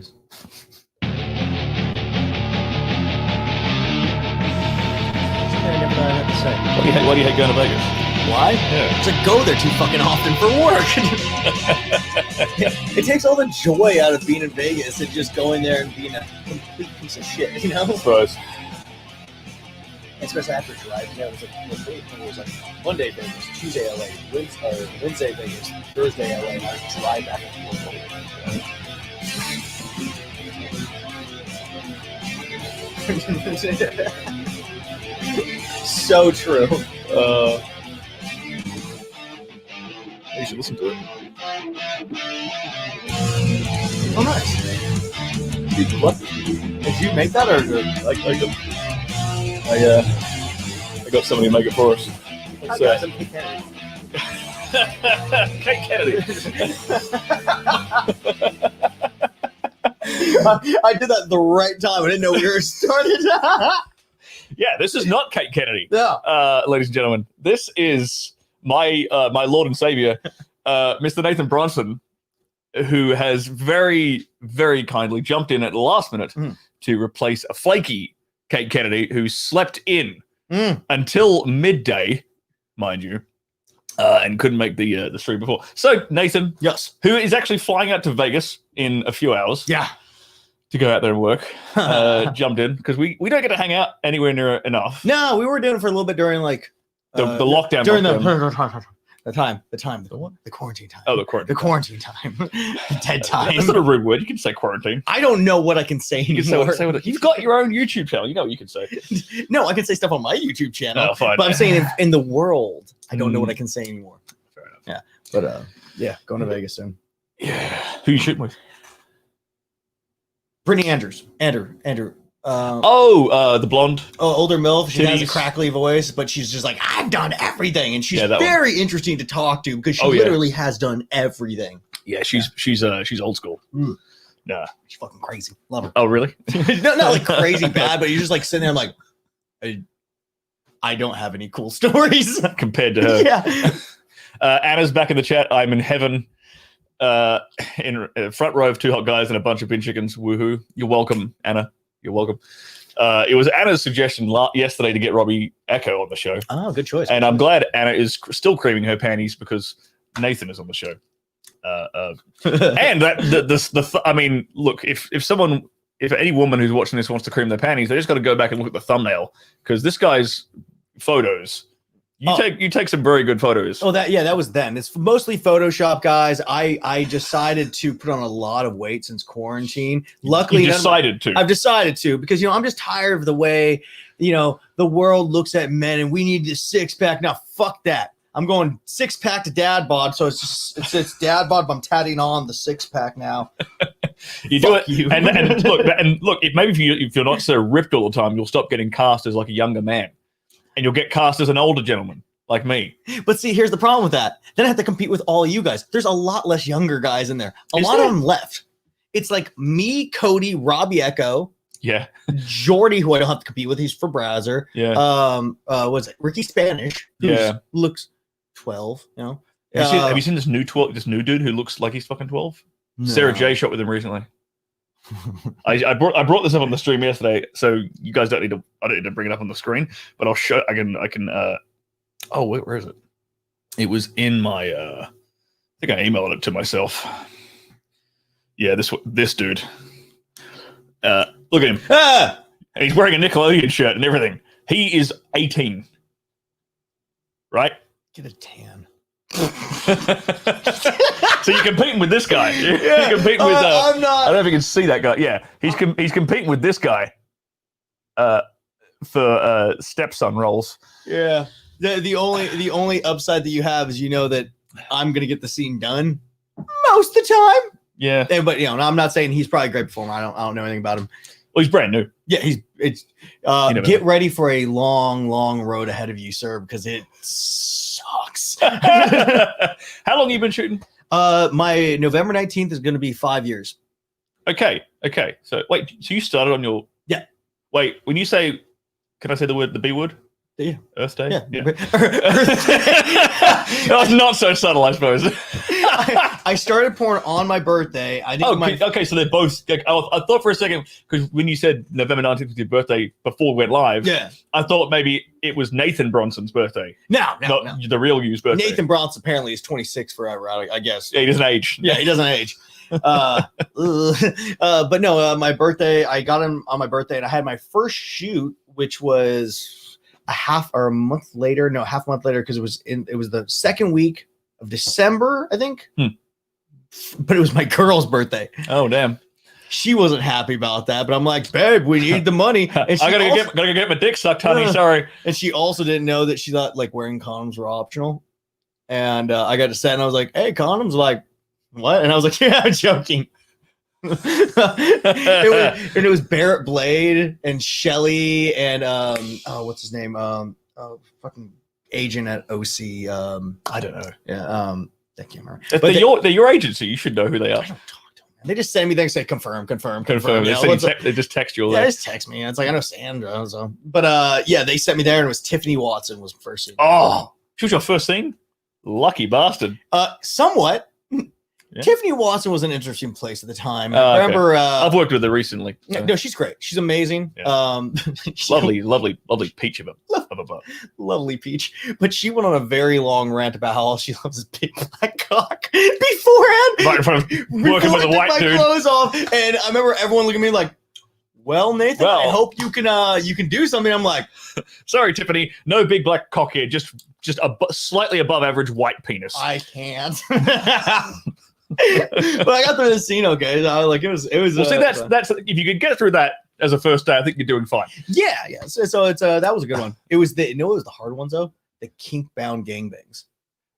Why do you hate going to Vegas? Why? Yeah. Because I go there too fucking often for work. It takes all the joy out of being in Vegas and just going there and being a complete piece of shit, you know? Suppose. Especially after driving there, it was like Monday Vegas, Tuesday LA, Wednesday Vegas, Thursday LA, and I would drive back and forth. So true. You should listen to it. Oh, nice. What? Did you make that, or I got somebody to make it for us. Hi guys, I'm Kate Kennedy. Kate Kennedy. I did that at the right time. I didn't know we were started. Yeah, this is not Kate Kennedy. Yeah. Ladies and gentlemen, this is my Lord and Savior, Mr. Nathan Bronson, who has very, very kindly jumped in at the last minute to replace a flaky Kate Kennedy who slept in until midday, mind you, and couldn't make the stream before. So Nathan, Yes. who is actually flying out to Vegas in a few hours, Yeah. to go out there and work, jumped in because we don't get to hang out anywhere near enough. No, we were doing it for a little bit during like The lockdown. during lockdown. the time, the quarantine time. Oh, the quarantine. The quarantine time. Dead time. That's not a rude word. You can say quarantine. I don't know what I can say You can anymore. say what you've got your own YouTube channel. You know what you can say. No, I can say stuff on my YouTube channel. Oh, fine. But I'm saying in the world, I don't know what I can say anymore. Fair enough. Yeah. But yeah, going to Vegas soon. Yeah. Who you shooting with? Brittany Andrews. Andrew. The blonde. Older MILF. She has a Titties. crackly voice, but she's just like, I've done everything. And she's Yeah, that very interesting to talk to because she Oh, yeah. literally has done everything. Yeah, she's old school. Mm. Nah. She's fucking crazy. Love her. Oh, really? No, not like crazy bad, but you're just like sitting there like, I don't have any cool stories. Compared to her. Yeah. Anna's back in the chat. I'm in heaven. In front row of two hot guys and a bunch of bin chickens. Woohoo! You're welcome, Anna. You're welcome. It was Anna's suggestion yesterday to get Robbie Echo on the show, Oh, good choice. and I'm glad Anna is still creaming her panties because Nathan is on the show. And that I mean, look, if any woman who's watching this wants to cream their panties, they just got to go back and look at the thumbnail because this guy's photos. You take some very good photos. Oh, that was then. It's mostly Photoshop, guys. I decided to put on a lot of weight since quarantine. Luckily, I've decided to because I'm just tired of the way the world looks at men, and we need this six pack. Now, fuck that. I'm going six pack to dad bod, so it's dad bod, but I'm tatting on the six pack now. You do it, and look. Maybe if you're not so ripped all the time, you'll stop getting cast as like a younger man. And you'll get cast as an older gentleman like me. But see, here's the problem with that. Then I have to compete with all of you guys. There's a lot less younger guys in there. A lot of them left. It's like me, Cody, Robbie Echo, Yeah, Jordy, who I don't have to compete with. He's for Browser. yeah. Was it Ricky Spanish? Looks 12. Have you seen this new dude who looks like he's fucking 12? No. Sarah J shot with him recently. I brought this up on the stream yesterday, so you guys I don't need to bring it up on the screen, but I'll show. I can. Oh, where is it? It was in my. I think I emailed it to myself. Yeah, this dude. Look at him. Ah! He's wearing a Nickelodeon shirt and everything. He is 18. Right? Get a tan. So you're competing with this guy. You're competing with. I'm not. I don't know if you can see that guy. Yeah, he's competing with this guy. For stepson roles. Yeah. The only upside that you have is that I'm gonna get the scene done most of the time. Yeah. But I'm not saying he's probably a great performer. I don't know anything about him. Well, he's brand new. Yeah, get ready for a long, long road ahead of you, sir, because it sucks. How long have you been shooting? My November 19th is going to be 5 years. Okay. So wait, so you started on your Wait, when you say, can I say the B word? Yeah. Earth Day? Yeah. That was not so subtle, I suppose. I started porn on my birthday. I think okay, so they're both. Like, I thought for a second, because when you said November 19th was your birthday before we went live, yeah. I thought maybe it was Nathan Bronson's birthday. No. Not the real you's birthday. Nathan Bronson apparently is 26 forever, I guess. Yeah, he doesn't age. Yeah, he doesn't age. But no, my birthday, I got him on my birthday, and I had my first shoot, which was half a month later, because it was the second week of December, I think. But it was my girl's birthday. Oh, damn. She wasn't happy about that, but I'm like, babe, we need the money. And I gotta get my dick sucked, honey. Sorry. And she also didn't know that she thought like wearing condoms were optional. And I got to set, and I was like, hey, condoms? Like, what? And I was like, yeah, I'm joking. it was Barrett Blade and Shelly and what's his name? Fucking agent at OC. I don't know. Yeah, I can't remember. They're your agency. You should know who they are. I don't talk to them. They just send me things, say confirm. They just text you all that. that. Just text me. It's like I know Sandra. So, but yeah, they sent me there, and it was Tiffany Watson was the first scene. Oh, she was your first scene. Lucky bastard. Somewhat. Yeah. Tiffany Watson was an interesting place at the time. Okay. Remember, I've worked with her recently. So. No, she's great. She's amazing. Yeah. Lovely peach of a butt. Lovely peach. But she went on a very long rant about how all she loves is big black cock beforehand. Right in front of working with a white dude. Clothes off, and I remember everyone looking at me like, "Well, Nathan, I hope you can do something." I'm like, "Sorry, Tiffany, no big black cock here. Just a slightly above average white penis." I can't. But I got through the scene okay. I was like, it was. Well, see, that's if you could get through that as a first day, I think you're doing fine. Yeah. So it's that was a good one. It was it was the hard ones though. The kink bound gangbangs.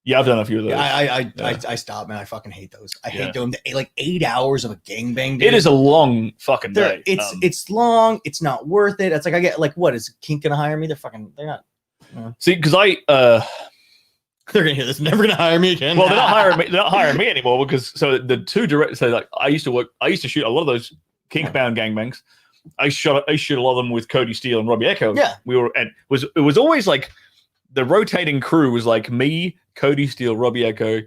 Yeah, I've done a few of those. I stopped, man. I fucking hate those. I hate them. Like 8 hours of a gangbang. It is a long fucking day. It's long. It's not worth it. It's like I get like, what is Kink gonna hire me? They're not. See, because they're gonna hear this. Never gonna hire me again. Well, they're not hiring me anymore because the two directors. So like I used to shoot a lot of those kink bound gangbangs. I shoot a lot of them with Cody Steele and Robbie Echo. Yeah, it was always like the rotating crew was like me, Cody Steele, Robbie Echo,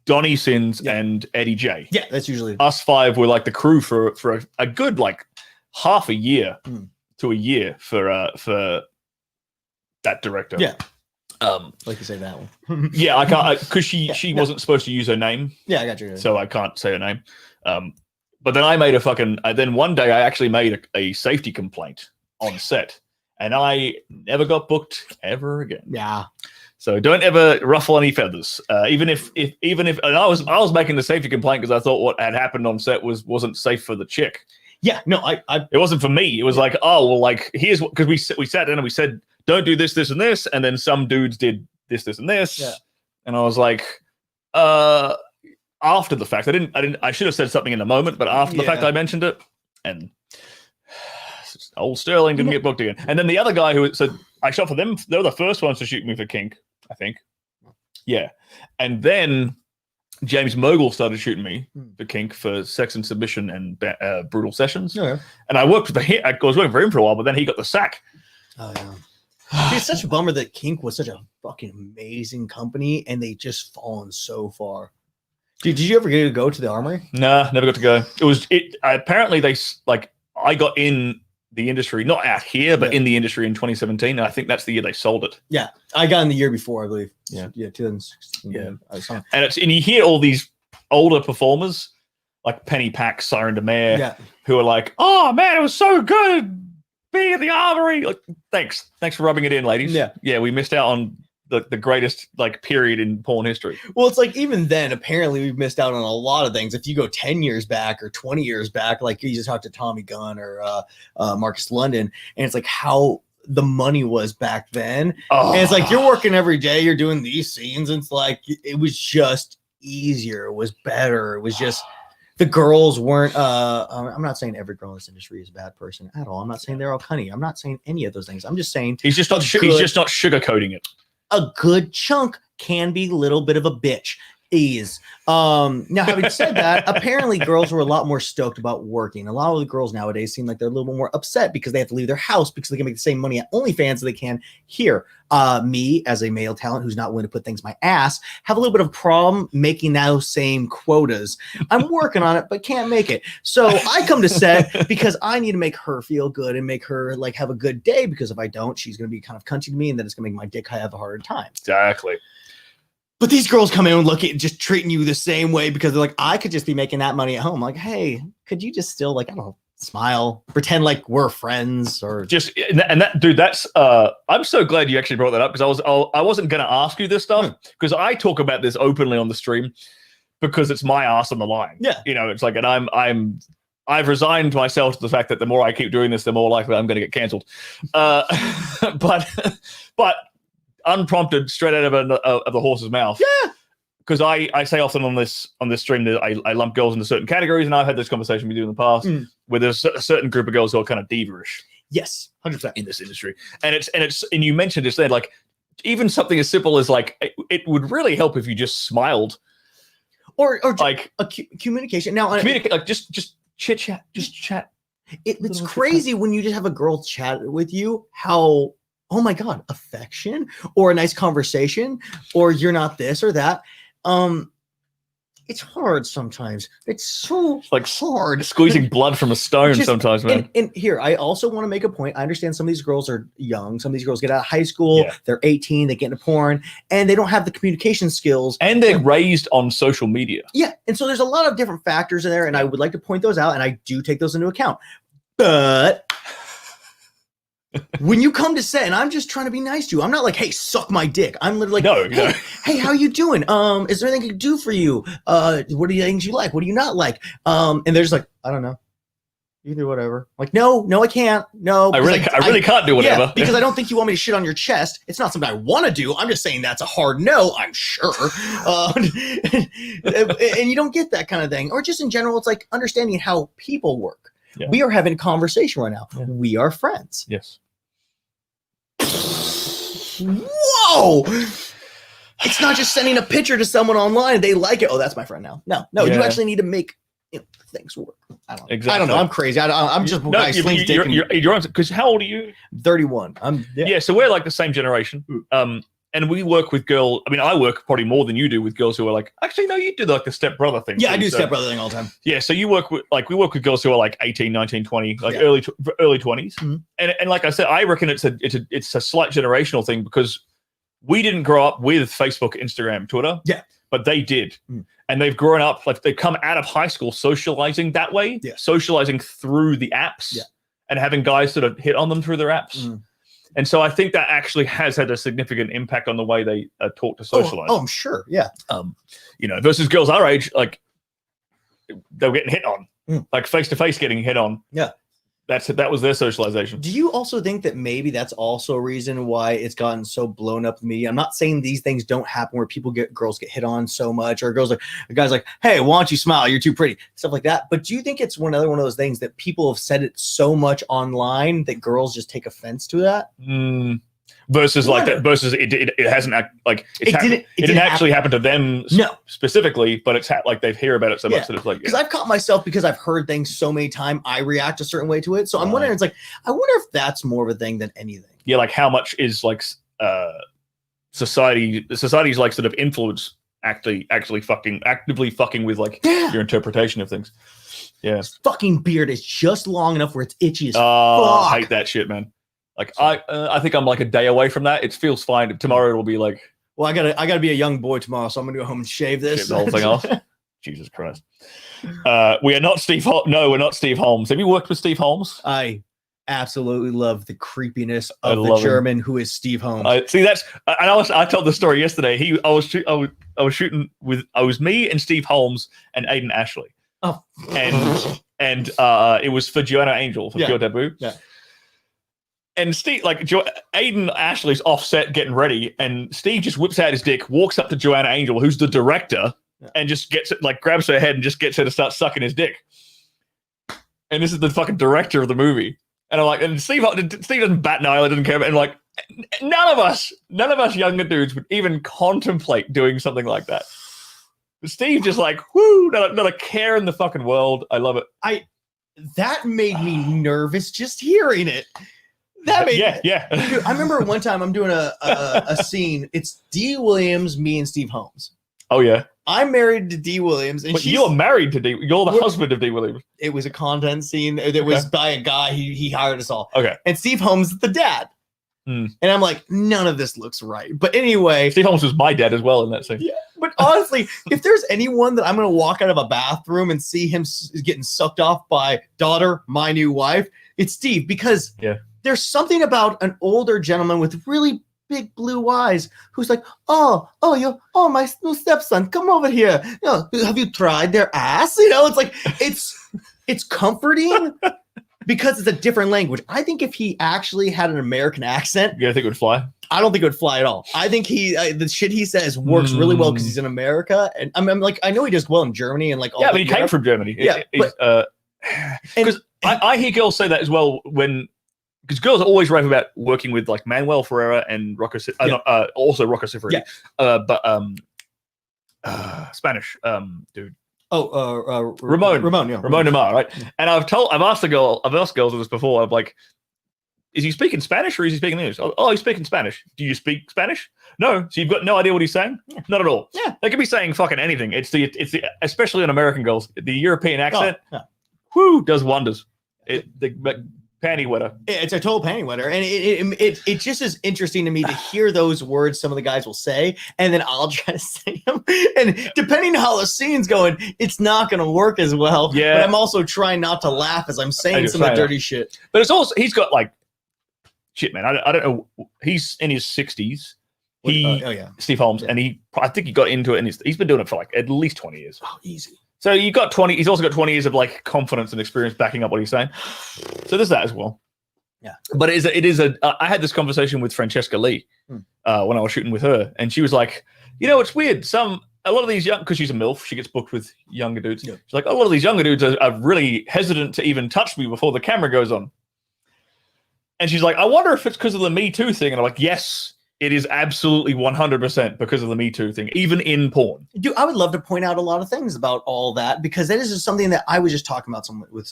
Donnie Sins, and Eddie J. Yeah, that's usually us five were like the crew for a good like half a year to a year for that director. Yeah. Like you say that one. Yeah, I can't because she wasn't supposed to use her name. Yeah, I got you. So I can't say her name. But then I made then one day I actually made a safety complaint on set, and I never got booked ever again. Yeah. So don't ever ruffle any feathers. Even if and I was making the safety complaint because I thought what had happened on set wasn't safe for the chick. Yeah. No, it wasn't for me. It was like, oh well, like here's what, because we sat down and we said, don't do this, and this, and then some dudes did this, and this, and I was like, after the fact, I should have said something in the moment, but after the fact, I mentioned it, and old Stirling didn't get booked again. And then the other guy who said I shot for them, they were the first ones to shoot me for kink, I think, yeah, and then James Mogul started shooting me for kink for sex and submission and brutal sessions, and I worked with I was working for him for a while, but then he got the sack. Oh yeah. It's such a bummer that Kink was such a fucking amazing company and they just fallen so far. Did you ever get to go to the Armory? Nah, never got to go. Apparently they like I got in the industry, not out here, but in the industry in 2017. And I think that's the year they sold it. Yeah, I got in the year before, I believe. Yeah, 2016. Yeah, and you hear all these older performers like Penny Pack, Siren DeMare, who are like, "Oh man, it was so good being at the Armory." Like, thanks for rubbing it in, ladies. Yeah, we missed out on the greatest like period in porn history. Well, it's like even then, apparently we've missed out on a lot of things. If you go 10 years back or 20 years back, like you just talk to Tommy Gunn or Marcus London, and it's like how the money was back then. And it's like you're working every day, you're doing these scenes, and it's like it was just easier, it was better, it was just the girls weren't I'm not saying every girl in this industry is a bad person at all. I'm not saying they're all cunny. I'm not saying any of those things. I'm just saying he's just not sugarcoating it. A good chunk can be a little bit of a bitch. Ease. Now, having said that, apparently girls were a lot more stoked about working. A lot of the girls nowadays seem like they're a little bit more upset because they have to leave their house because they can make the same money at OnlyFans as they can here. Me, as a male talent who's not willing to put things in my ass, have a little bit of problem making those same quotas. I'm working on it, but can't make it. So I come to set because I need to make her feel good and make her like have a good day, because if I don't, she's going to be kind of cunty to me, and then it's going to make my dick have a harder time. Exactly. But these girls come in and look at just treating you the same way because they're like, I could just be making that money at home. Like, hey, could you just still like, I don't know, smile, pretend like we're friends, or just and that dude, that's I'm so glad you actually brought that up, because I wasn't going to ask you this stuff because I talk about this openly on the stream because it's my ass on the line. Yeah, you know, it's like, and I've resigned myself to the fact that the more I keep doing this, the more likely I'm going to get cancelled. But unprompted, straight out of the horse's mouth. Yeah. Because I say often on this stream that I lump girls into certain categories, and I've had this conversation with you in the past, where there's a certain group of girls who are kind of diva-ish. Yes, 100% in this industry, and you mentioned it then, like even something as simple as like it would really help if you just smiled, or like a communication. Now, communicate, like just chit chat, just chat. It's crazy when you just have a girl chat with you, how, oh my God, affection or a nice conversation, or you're not this or that. It's hard sometimes. It's so like hard. Squeezing blood from a stone sometimes, man. And here, I also want to make a point. I understand some of these girls are young. Some of these girls get out of high school. Yeah. They're 18. They get into porn, and they don't have the communication skills. And they're raised on social media. Yeah. And so there's a lot of different factors in there, and I would like to point those out, and I do take those into account. But when you come to set and I'm just trying to be nice to you, I'm not like, hey, suck my dick. I'm literally like, hey, how you doing? Is there anything I can do for you? What are the things you like? What do you not like? And they're just like, I don't know. You can do whatever. I'm like, no, I can't. No, I really can't do whatever. Yeah, because I don't think you want me to shit on your chest. It's not something I want to do. I'm just saying that's a hard no, I'm sure. And you don't get that kind of thing. Or just in general, it's like understanding how people work. Yeah. We are having a conversation right now. Yeah. We are friends. Yes. Whoa! It's not just sending a picture to someone online. They like it. Oh, that's my friend now. No. Yeah. You actually need to make things work. I don't know. I'm crazy. I'm just you're because how old are you? 31. So we're like the same generation. And we work with girls. I mean, I work probably more than you do with girls who are like, actually, no, you do like the stepbrother thing. Yeah, I do stepbrother thing all the time. Yeah, so you work with, like, we work with girls who are like 18, 19, 20, like early 20s. Mm-hmm. And like I said, I reckon it's a slight generational thing, because we didn't grow up with Facebook, Instagram, Twitter. Yeah. But they did. Mm. And they've grown up, like they've come out of high school socializing that way, socializing through the apps and having guys sort of hit on them through their apps. Mm. And so I think that actually has had a significant impact on the way they talk to socialize. Oh, I'm sure. Yeah. Versus girls our age, like they were getting hit on, like face to face getting hit on. Yeah. That was their socialization. Do you also think that maybe that's also a reason why it's gotten so blown up in the media? I'm not saying these things don't happen where girls get hit on so much, or a guy's like, hey, why don't you smile? You're too pretty, stuff like that. But do you think it's another one of those things that people have said it so much online that girls just take offense to that? Versus like that. Versus it hasn't like it didn't actually happen to them specifically, but it's like they hear about it so much that it's like, because I've caught myself, because I've heard things so many times, I react a certain way to it. So I'm wondering, it's like, I wonder if that's more of a thing than anything. Yeah, like how much is like society's like sort of influence actively fucking with like your interpretation of things. Yeah, this fucking beard is just long enough where it's itchy as fuck. I hate that shit, man. Like I think I'm like a day away from that. It feels fine. Tomorrow it'll be like, well, I gotta be a young boy tomorrow, so I'm gonna go home and shave this. Shave the whole thing off. Jesus Christ. We are not Steve. No, we're not Steve Holmes. Have you worked with Steve Holmes? I absolutely love the creepiness of the German who is Steve Holmes. I told the story yesterday. I was shooting with me and Steve Holmes and Aiden Ashley. Oh, and it was for Joanna Angel for Pure Taboo. Yeah. And Steve, like Aiden Ashley's offset getting ready, and Steve just whips out his dick, walks up to Joanna Angel, who's the director, and just gets it, like grabs her head and just gets her to start sucking his dick. And this is the fucking director of the movie. And I'm like, and Steve doesn't bat an eyelid, doesn't care about, and like none of us younger dudes would even contemplate doing something like that. Steve just like, whoo, not a care in the fucking world. I love it. That made me nervous just hearing it. That made yeah. Dude, I remember one time I'm doing a scene. It's Dee Williams, me, and Steve Holmes. Oh yeah. I'm married to Dee Williams, and but you're married to Dee. You're the husband of Dee Williams. It was a content scene. It was by a guy. He hired us all. Okay. And Steve Holmes is the dad. And I'm like, none of this looks right. But anyway, Steve Holmes was my dad as well in that scene. Yeah. But honestly, if there's anyone that I'm going to walk out of a bathroom and see him getting sucked off by daughter, my new wife, it's Steve, because there's something about an older gentleman with really big blue eyes who's like, oh, my new stepson, come over here. Have you tried their ass? It's like, it's comforting because it's a different language. I think if he actually had an American accent, you think it would fly? I don't think it would fly at all. I think the shit he says works really well because he's in America, and I'm like, I know he does well in Germany and like all. Yeah, but he came from Germany. Because I hear girls say that as well because girls are always raving about working with like Manuel Ferreira and Rocco, also Rocco Siffredi, but Spanish dude. Ramon Namar, right? And I've asked girls this before. I'm like, is he speaking Spanish or is he speaking English? Oh, he's speaking Spanish. Do you speak Spanish? No. So you've got no idea what he's saying? Yeah. Not at all. Yeah. They could be saying fucking anything. It's the especially on American girls, the European accent, does wonders. The panty wetter. It's a total panty wetter, and it just is interesting to me to hear those words some of the guys will say, and then I'll try to say them, and depending on how the scene's going, it's not going to work as well. Yeah, but I'm also trying not to laugh as I'm saying some of the dirty shit. But it's also he's got like shit, man. I don't know. He's in his 60s. Steve Holmes, and I think he got into it, and he's been doing it for like at least 20 years. Oh, easy. So you got 20. He's also got 20 years of like confidence and experience backing up what he's saying. So there's that as well. Yeah. But I had this conversation with Francesca Lee when I was shooting with her, and she was like, it's weird. A lot of these because she's a MILF, she gets booked with younger dudes. Yeah. She's like, a lot of these younger dudes are really hesitant to even touch me before the camera goes on. And she's like, I wonder if it's because of the Me Too thing. And I'm like, yes, it is absolutely 100% because of the Me Too thing, even in porn. Dude, I would love to point out a lot of things about all that, because that is just something that I was just talking about with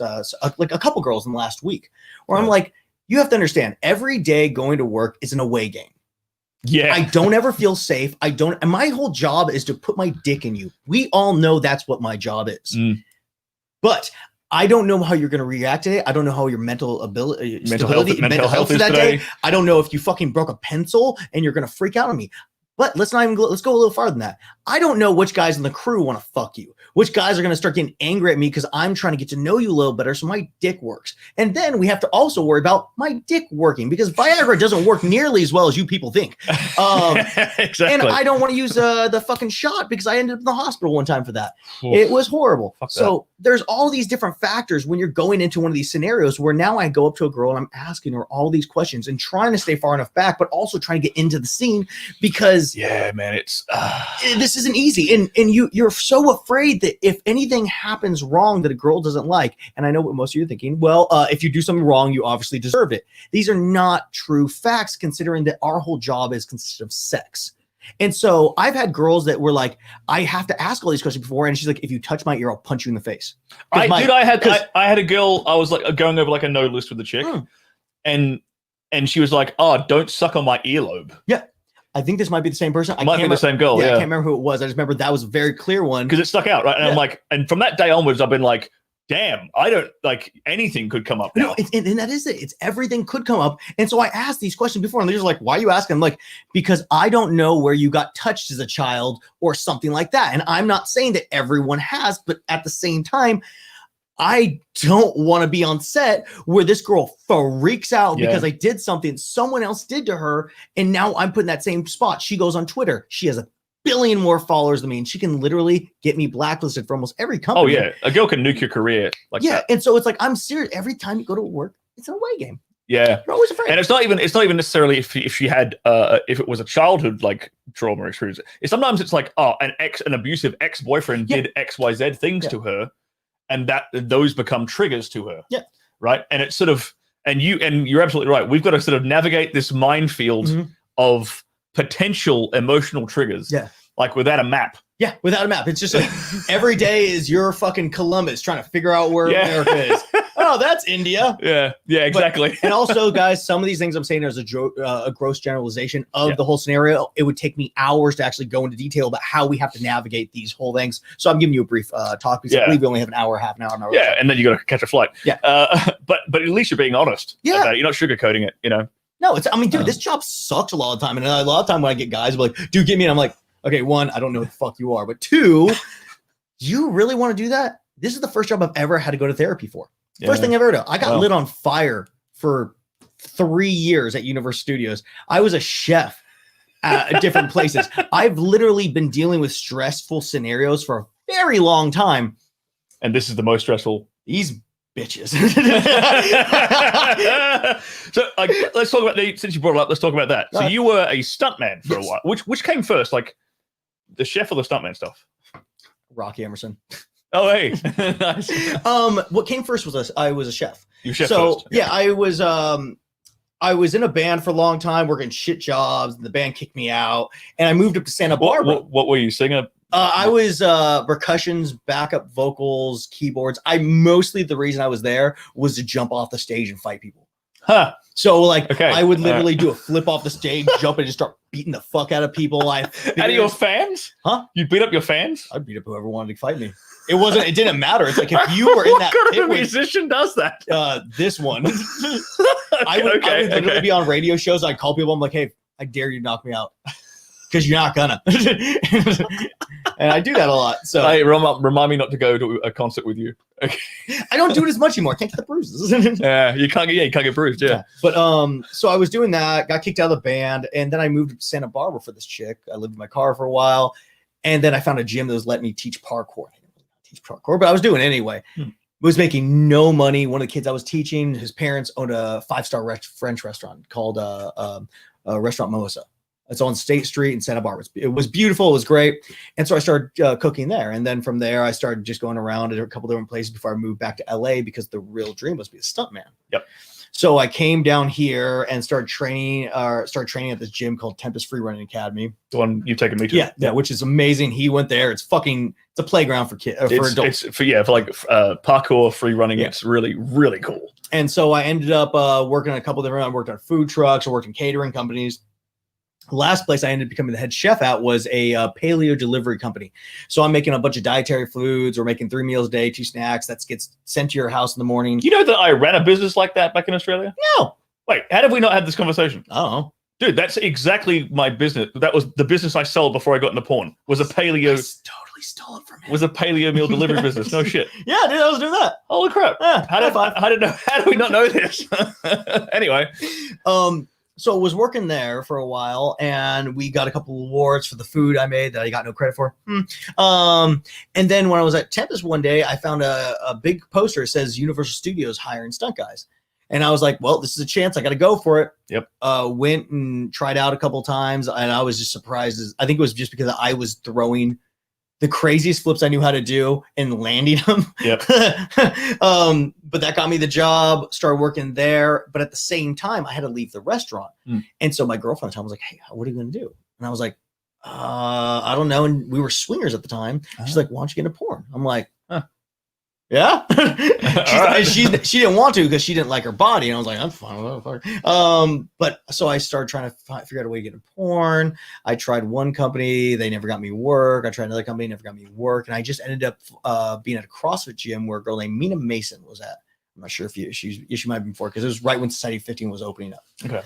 like a couple girls in the last week, where I'm like, you have to understand, every day going to work is an away game. Yeah. I don't ever feel safe. And my whole job is to put my dick in you. We all know that's what my job is. But I don't know how you're going to react today. I don't know how your mental health is that day. I don't know if you fucking broke a pencil and you're going to freak out on me. But let's go a little farther than that. I don't know which guys in the crew want to fuck you. Which guys are going to start getting angry at me because I'm trying to get to know you a little better so my dick works. And then we have to also worry about my dick working, because Viagra doesn't work nearly as well as you people think. Exactly. And I don't want to use the fucking shot because I ended up in the hospital one time for that. Oof. It was horrible. So there's all these different factors when you're going into one of these scenarios where now I go up to a girl and I'm asking her all these questions and trying to stay far enough back, but also trying to get into the scene because man, this isn't easy. And you're so afraid that if anything happens wrong that a girl doesn't like, and I know what most of you are thinking, well, if you do something wrong, you obviously deserve it. These are not true facts, considering that our whole job is consistent of sex. And so I've had girls that were like, I have to ask all these questions before, and she's like, if you touch my ear, I'll punch you in the face. I had a girl, I was like going over like a no list with the chick, and she was like, oh, don't suck on my earlobe. Yeah. I think this might be the same person. It might be the same girl. Yeah, I can't remember who it was. I just remember that was a very clear one because it stuck out, right? And I'm like, and from that day onwards, I've been like, damn, I don't like anything could come up now. No, and that is it. It's everything could come up. And so I asked these questions before, and they're just like, why are you asking? I'm like, because I don't know where you got touched as a child or something like that. And I'm not saying that everyone has, but at the same time, I don't want to be on set where this girl freaks out because I did something someone else did to her, and now I'm put in that same spot. She goes on Twitter. She has 1 billion more followers than me, and she can literally get me blacklisted for almost every company. Oh, yeah. A girl can nuke your career like that. And so it's like, I'm serious. Every time you go to work, it's an away game. Yeah. You're always afraid. And it's not even necessarily if she had if it was a childhood like trauma experience. Sometimes it's like, oh, an abusive ex-boyfriend did XYZ things to her. And those become triggers to her. Yeah. Right. And it's sort of, and you're absolutely right. We've got to sort of navigate this minefield of potential emotional triggers. Yeah. Like without a map. Yeah, without a map. It's just like every day is your fucking Columbus trying to figure out where America is. Oh, that's India. Yeah, exactly. And also, guys, some of these things I'm saying is a gross generalization of the whole scenario. It would take me hours to actually go into detail about how we have to navigate these whole things. So I'm giving you a brief talk because I believe we only have an hour, half an hour. Yeah, and then you got to catch a flight. Yeah. But at least you're being honest. Yeah. About it. You're not sugarcoating it, you know? No, I mean, dude, this job sucks a lot of the time. And a lot of time when I get guys like, dude, get me. And I'm like, okay, one, I don't know what the fuck you are. But two, you really want to do that? This is the first job I've ever had to go to therapy for. First thing I've ever done. I got lit on fire for 3 years at Universal Studios. I was a chef at different places. I've literally been dealing with stressful scenarios for a very long time. And this is the most stressful. These bitches. So let's talk about since you brought it up, let's talk about that. So you were a stuntman for a while. Which came first, like the chef or the stuntman stuff? Rocky Emerson. Oh, hey. Nice. What came first was I was a chef. You chef so first. Yeah, I was in a band for a long time, working shit jobs, and the band kicked me out, and I moved up to Santa Barbara. What were you singing? I was percussions, backup vocals, keyboards. The reason I was there was to jump off the stage and fight people. Huh. So I would literally do a flip off the stage, jump and just start beating the fuck out of people. Out of your fans? Huh? You beat up your fans? I'd beat up whoever wanted to fight me. It didn't matter. It's like if you were in that what kind of musician does that? This one. I would literally be on radio shows. I'd call people. I'm like, hey, I dare you to knock me out. Because you're not gonna. And I do that a lot. So hey, remind me not to go to a concert with you. Okay. I don't do it as much anymore. I can't get the bruises. Yeah, you can't get bruised. Yeah. But so I was doing that, got kicked out of the band, and then I moved to Santa Barbara for this chick. I lived in my car for a while, and then I found a gym that was letting me teach parkour. I didn't really teach parkour, but I was doing it anyway. Was making no money. One of the kids I was teaching, his parents owned a 5-star French restaurant called Restaurant Mimosa. It's on State Street in Santa Barbara. It was beautiful. It was great. And so I started cooking there. And then from there, I started just going around at a couple different places before I moved back to LA because the real dream was to be a stuntman. Yep. So I came down here and started training at this gym called Tempest Free Running Academy. The one you've taken me to. Yeah, which is amazing. He went there. It's a playground for kids, for adults. It's for parkour, free running. Yeah. It's really, really cool. And so I ended up working on a couple different, I worked on food trucks, I worked in catering companies. Last place I ended up becoming the head chef at was a paleo delivery company. So I'm making a bunch of dietary foods. We're making 3 meals a day, 2 snacks. That gets sent to your house in the morning. You know that I ran a business like that back in Australia? No. Wait, how did we not have this conversation? I don't know. Dude, that's exactly my business. That was the business I sold before I got into porn. Was a paleo. Totally stole it from him. Was a paleo meal delivery business. No shit. Yeah, dude, I was doing that. Holy crap. Yeah, how did we not know this? Anyway. So I was working there for a while, and we got a couple awards for the food I made that I got no credit for. And then when I was at Tempest one day, I found a big poster that says Universal Studios hiring stunt guys. And I was like, well, this is a chance. I got to go for it. Yep. Went and tried out a couple times, and I was just surprised. I think it was just because I was throwing the craziest flips I knew how to do and landing them. Yep. But that got me the job, started working there. But at the same time, I had to leave the restaurant. And so my girlfriend at the time was like, hey, what are you going to do? And I was like, I don't know. And we were swingers at the time. She's like, why don't you get into porn? I'm like, yeah. She didn't want to because she didn't like her body. And I was like, I'm fine. But so I started trying to figure out a way to get into porn. I tried one company. They never got me work. I tried another company. Never got me work. And I just ended up being at a CrossFit gym where a girl named Mina Mason was at. I'm not sure if she might have been before because it was right when Society 15 was opening up. Okay.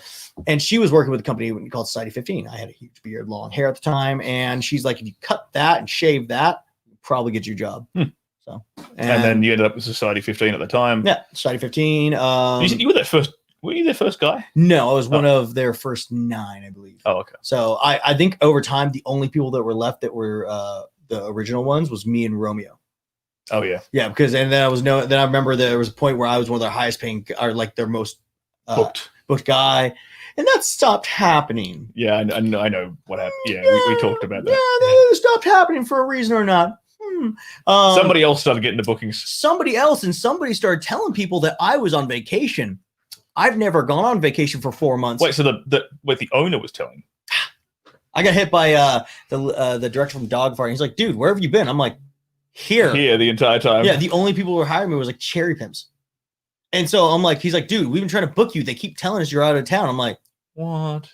And she was working with a company called Society 15. I had a huge beard, long hair at the time. And she's like, if you cut that and shave that, you'll probably get your job. So, and then you ended up with Society 15 at the time. Yeah, Society 15. You were their first. Were you their first guy? No, I was one of their first 9, I believe. Oh, okay. So I think over time, the only people that were left that were the original ones was me and Romeo. Oh yeah, yeah. Because then I remember there was a point where I was one of their highest paying, or like their most booked guy, and that stopped happening. Yeah, I know what happened. Yeah, we talked about that. Yeah, that stopped happening for a reason or not. Somebody else started getting the bookings. Somebody started telling people that I was on vacation. I've never gone on vacation for 4 months. Wait, so the owner was telling? I got hit by the director from Dogfire. He's like, dude, where have you been? I'm like, here the entire time. Yeah, the only people who were hiring me was like cherry pimps. And so I'm like, he's like, dude, we've been trying to book you. They keep telling us you're out of town. I'm like, what?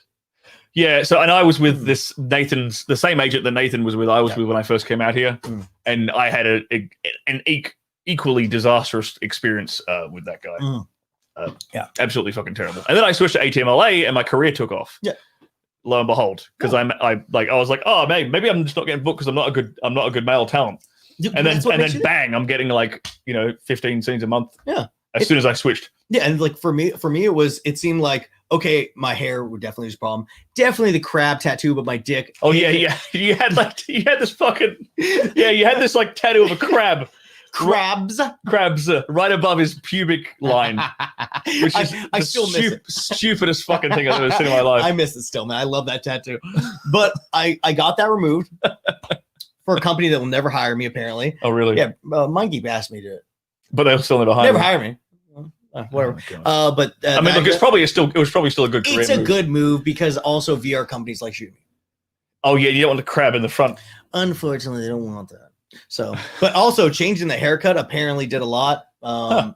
Yeah, so and I was with this Nathan's the same agent that Nathan was with. I was with when I first came out here, and I had an equally disastrous experience with that guy. Absolutely fucking terrible. And then I switched to ATMLA, and my career took off. Yeah, lo and behold, because I was like, oh, maybe I'm just not getting booked because I'm not a good male talent. And then bang, I'm getting like 15 scenes a month. Yeah, as soon as I switched. Yeah, and like for me, it seemed like. Okay, my hair would definitely be a problem. Definitely the crab tattoo, but my dick. Oh yeah. You had this like tattoo of a crab. Crabs right above his pubic line, which is I still miss it. Stupidest fucking thing I've ever seen in my life. I miss it still, man. I love that tattoo, but I got that removed for a company that will never hire me. Apparently. Oh really? Yeah, MindGeek asked me to do it, but they'll still never hire me. Whatever. But I mean, look, it was probably still a good career. It's a good move because also VR companies like shooting me. Oh yeah, you don't want the crab in the front. Unfortunately, they don't want that. So, but also changing the haircut apparently did a lot.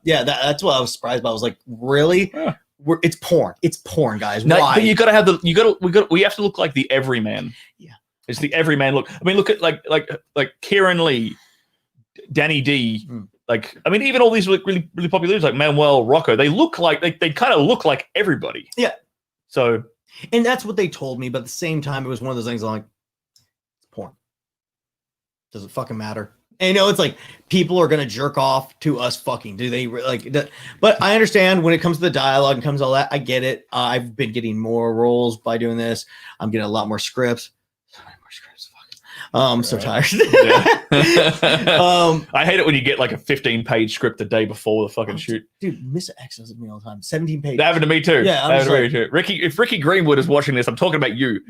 Yeah, that's what I was surprised by. I was like, really? Yeah. It's porn. It's porn, guys. No, why? But you gotta have we have to look like the everyman. Yeah, it's the everyman look. I mean, look at like Kieran Lee, Danny D. Like, I mean, even all these really, really popular dudes like Manuel Rocco, they look like they kind of look like everybody. Yeah. So, and that's what they told me, but at the same time, it was one of those things I'm like, it's porn. Does it fucking matter? And it's like people are gonna jerk off to us fucking. Do they like? But I understand when it comes to the dialogue and comes to all that. I get it. I've been getting more roles by doing this. I'm getting a lot more scripts. I'm so tired. I hate it when you get like a 15-page script the day before the fucking shoot. Dude, Mr. X does it to me all the time. 17 pages. That happened to me too. Yeah, Ricky, if Ricky Greenwood is watching this, I'm talking about you.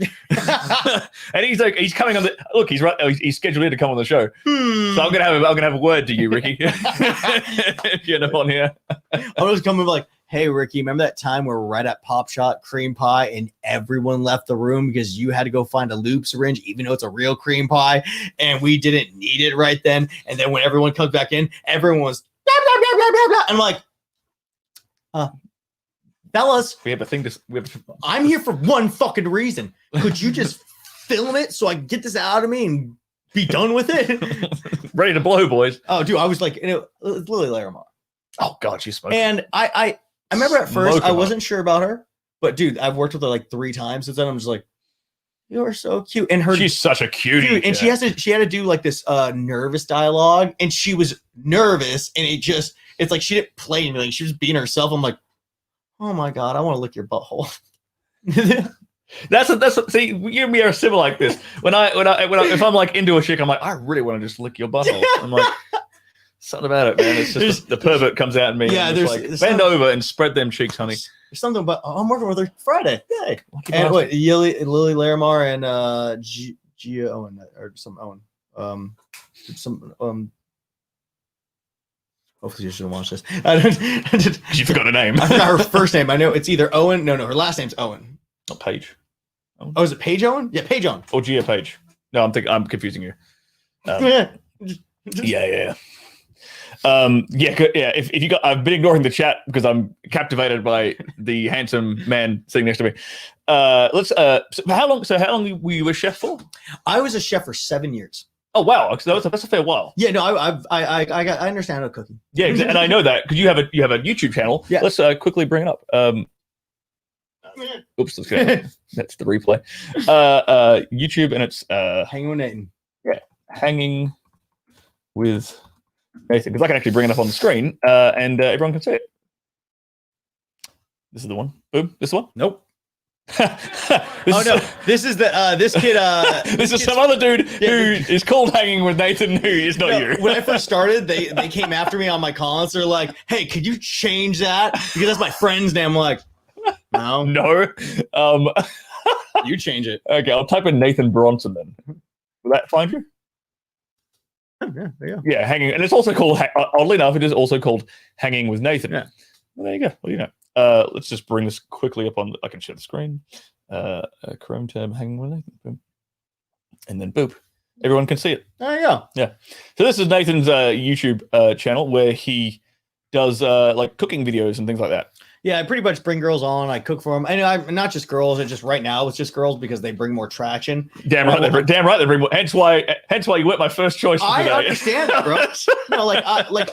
And he's coming on the look. He's right. He's scheduled in to come on the show. So I'm gonna have a word to you, Ricky. If you're on here, I'm just coming like, hey, Ricky, remember that time we were right at Pop Shot Cream Pie and everyone left the room because you had to go find a loop syringe, even though it's a real cream pie, and we didn't need it right then. And then when everyone comes back in, everyone was blah, blah, blah, blah, blah, blah. I'm like, fellas, I'm here for one fucking reason. Could you just film it so I can get this out of me and be done with it? Ready to blow, boys. Oh, dude, I was like, it's Lily Larimar. Oh God, she's smoking. And I remember at first I wasn't sure about her, but dude, I've worked with her like 3 times since then. I'm just like, you are so cute. And she's such a cutie. Dude, and she had to do like this nervous dialogue, and she was nervous, and it's like she didn't play anything. She was being herself. I'm like, oh my God, I want to lick your butthole. See, you and me are similar like this. If I'm like into a chick, I'm like, I really want to just lick your butthole. I'm like, something about it, man. It's just the pervert comes out in me. Yeah, there's bend over and spread them cheeks, honey. There's something about I'm working with her Friday. Yay. And wait, Lily Larimar and Gia Owen or some Owen. Hopefully you shouldn't watch this. You forgot her name. I forgot her first name. I know it's either Owen. No, her last name's Owen. Not Paige. Owen? Oh, is it Paige Owen? Yeah, Paige Owen. Or Gia Paige. No, I'm confusing you. Yeah. If you got, I've been ignoring the chat because I'm captivated by the handsome man sitting next to me. So how long were you a chef for? I was a chef for 7 years. Oh wow, that's a fair while. Yeah, no, I understand how cooking. Yeah, and I know that because you have a YouTube channel. Yeah. Let's quickly bring it up. Oops, let's go. That's the replay. YouTube, and it's Hanging with Nathan. Yeah, Hanging with Nathan, because I can actually bring it up on the screen and everyone can see it. This is the one. Boom. This one? Nope. This is the this kid. This is some other dude who is called Hanging with Nathan, who is not you. When I first started, they came after me on my comments. They're like, "Hey, could you change that because that's my friend's name?" I'm like, no. You change it. Okay, I'll type in Nathan Bronson then. Will that find you? Yeah, there you go. Yeah, Hanging, and it's also called. Oddly enough, it is also called Hanging with Nathan. Yeah. Well, there you go. Well, let's just bring this quickly up on. I can share the screen. Chrome tab hanging with Nathan. Boom. And then boop. Everyone can see it. Oh yeah. Yeah. So this is Nathan's YouTube channel where he does like cooking videos and things like that. Yeah, I pretty much bring girls on. I cook for them. And I'm not just girls. It's just right now it's just girls because they bring more traction. Damn right, they bring more. Hence why you went my first choice. For today. I understand that, bro. No,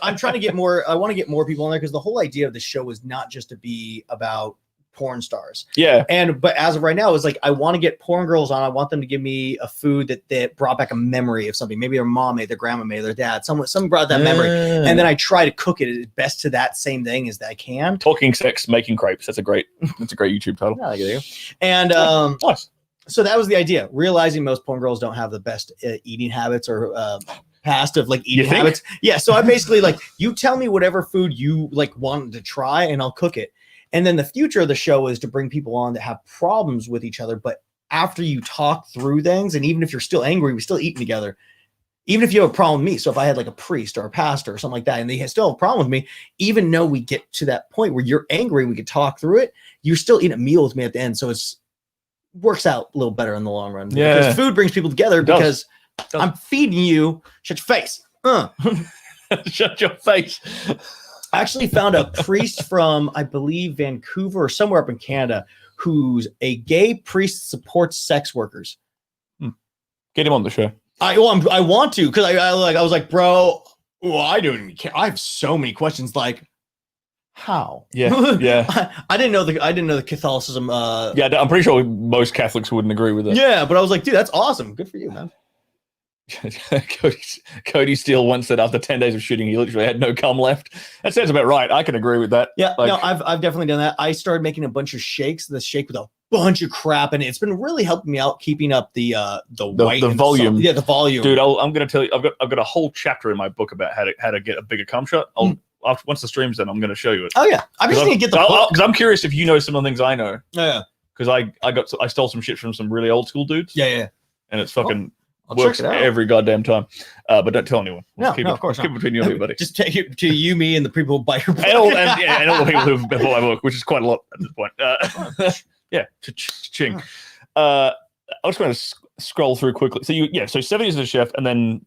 I'm trying to get more. I want to get more people on there because the whole idea of the show is not just to be about porn stars. Yeah. But as of right now, it's like I want to get porn girls on. I want them to give me a food that brought back a memory of something. Maybe their mom made, their grandma made, their dad. Someone brought that memory, and then I try to cook it as best to that same thing as I can. Talking sex, making crepes. That's a great YouTube title. Yeah, I get you. And nice. So that was the idea. Realizing most porn girls don't have the best eating habits or past of like eating habits. Yeah. So I basically like you tell me whatever food you like wanted to try, and I'll cook it. And then the future of the show is to bring people on that have problems with each other. But after you talk through things, and even if you're still angry, we still eat together. Even if you have a problem with me. So if I had like a priest or a pastor or something like that, and they still have a problem with me, even though we get to that point where you're angry, we could talk through it. You're still eating a meal with me at the end. So it's works out a little better in the long run. Yeah. Because food brings people together because I'm feeding you. Shut your face. Shut your face. I actually found a priest from, I believe, Vancouver or somewhere up in Canada, who's a gay priest supports sex workers. Get him on the show. I want to because I was like, bro, I don't even care. I have so many questions. Like, how? Yeah, yeah. I didn't know the Catholicism. Yeah, I'm pretty sure most Catholics wouldn't agree with it. Yeah, but I was like, dude, that's awesome. Good for you, man. Cody Steele once said after 10 days of shooting, he literally had no cum left. That sounds about right. I can agree with that. Yeah, no, I've definitely done that. I started making a bunch of shakes. The shake with a bunch of crap, and it's been really helping me out keeping up the volume. The volume, dude. I'm gonna tell you, I've got a whole chapter in my book about how to get a bigger cum shot. Once the stream's done, I'm gonna show you it. Oh yeah, I'm just gonna get the book because I'm curious if you know some of the things I know. Yeah, because I stole some shit from some really old school dudes. Yeah, and it's fucking. Works every goddamn time, but don't tell anyone. Of course, keep it between you and me, buddy. Just take it to you, me, and the people who buy your book. and all the people who've bought my book, which is quite a lot at this point. Yeah, ching. I was going to scroll through quickly. So 7 years as a chef, and then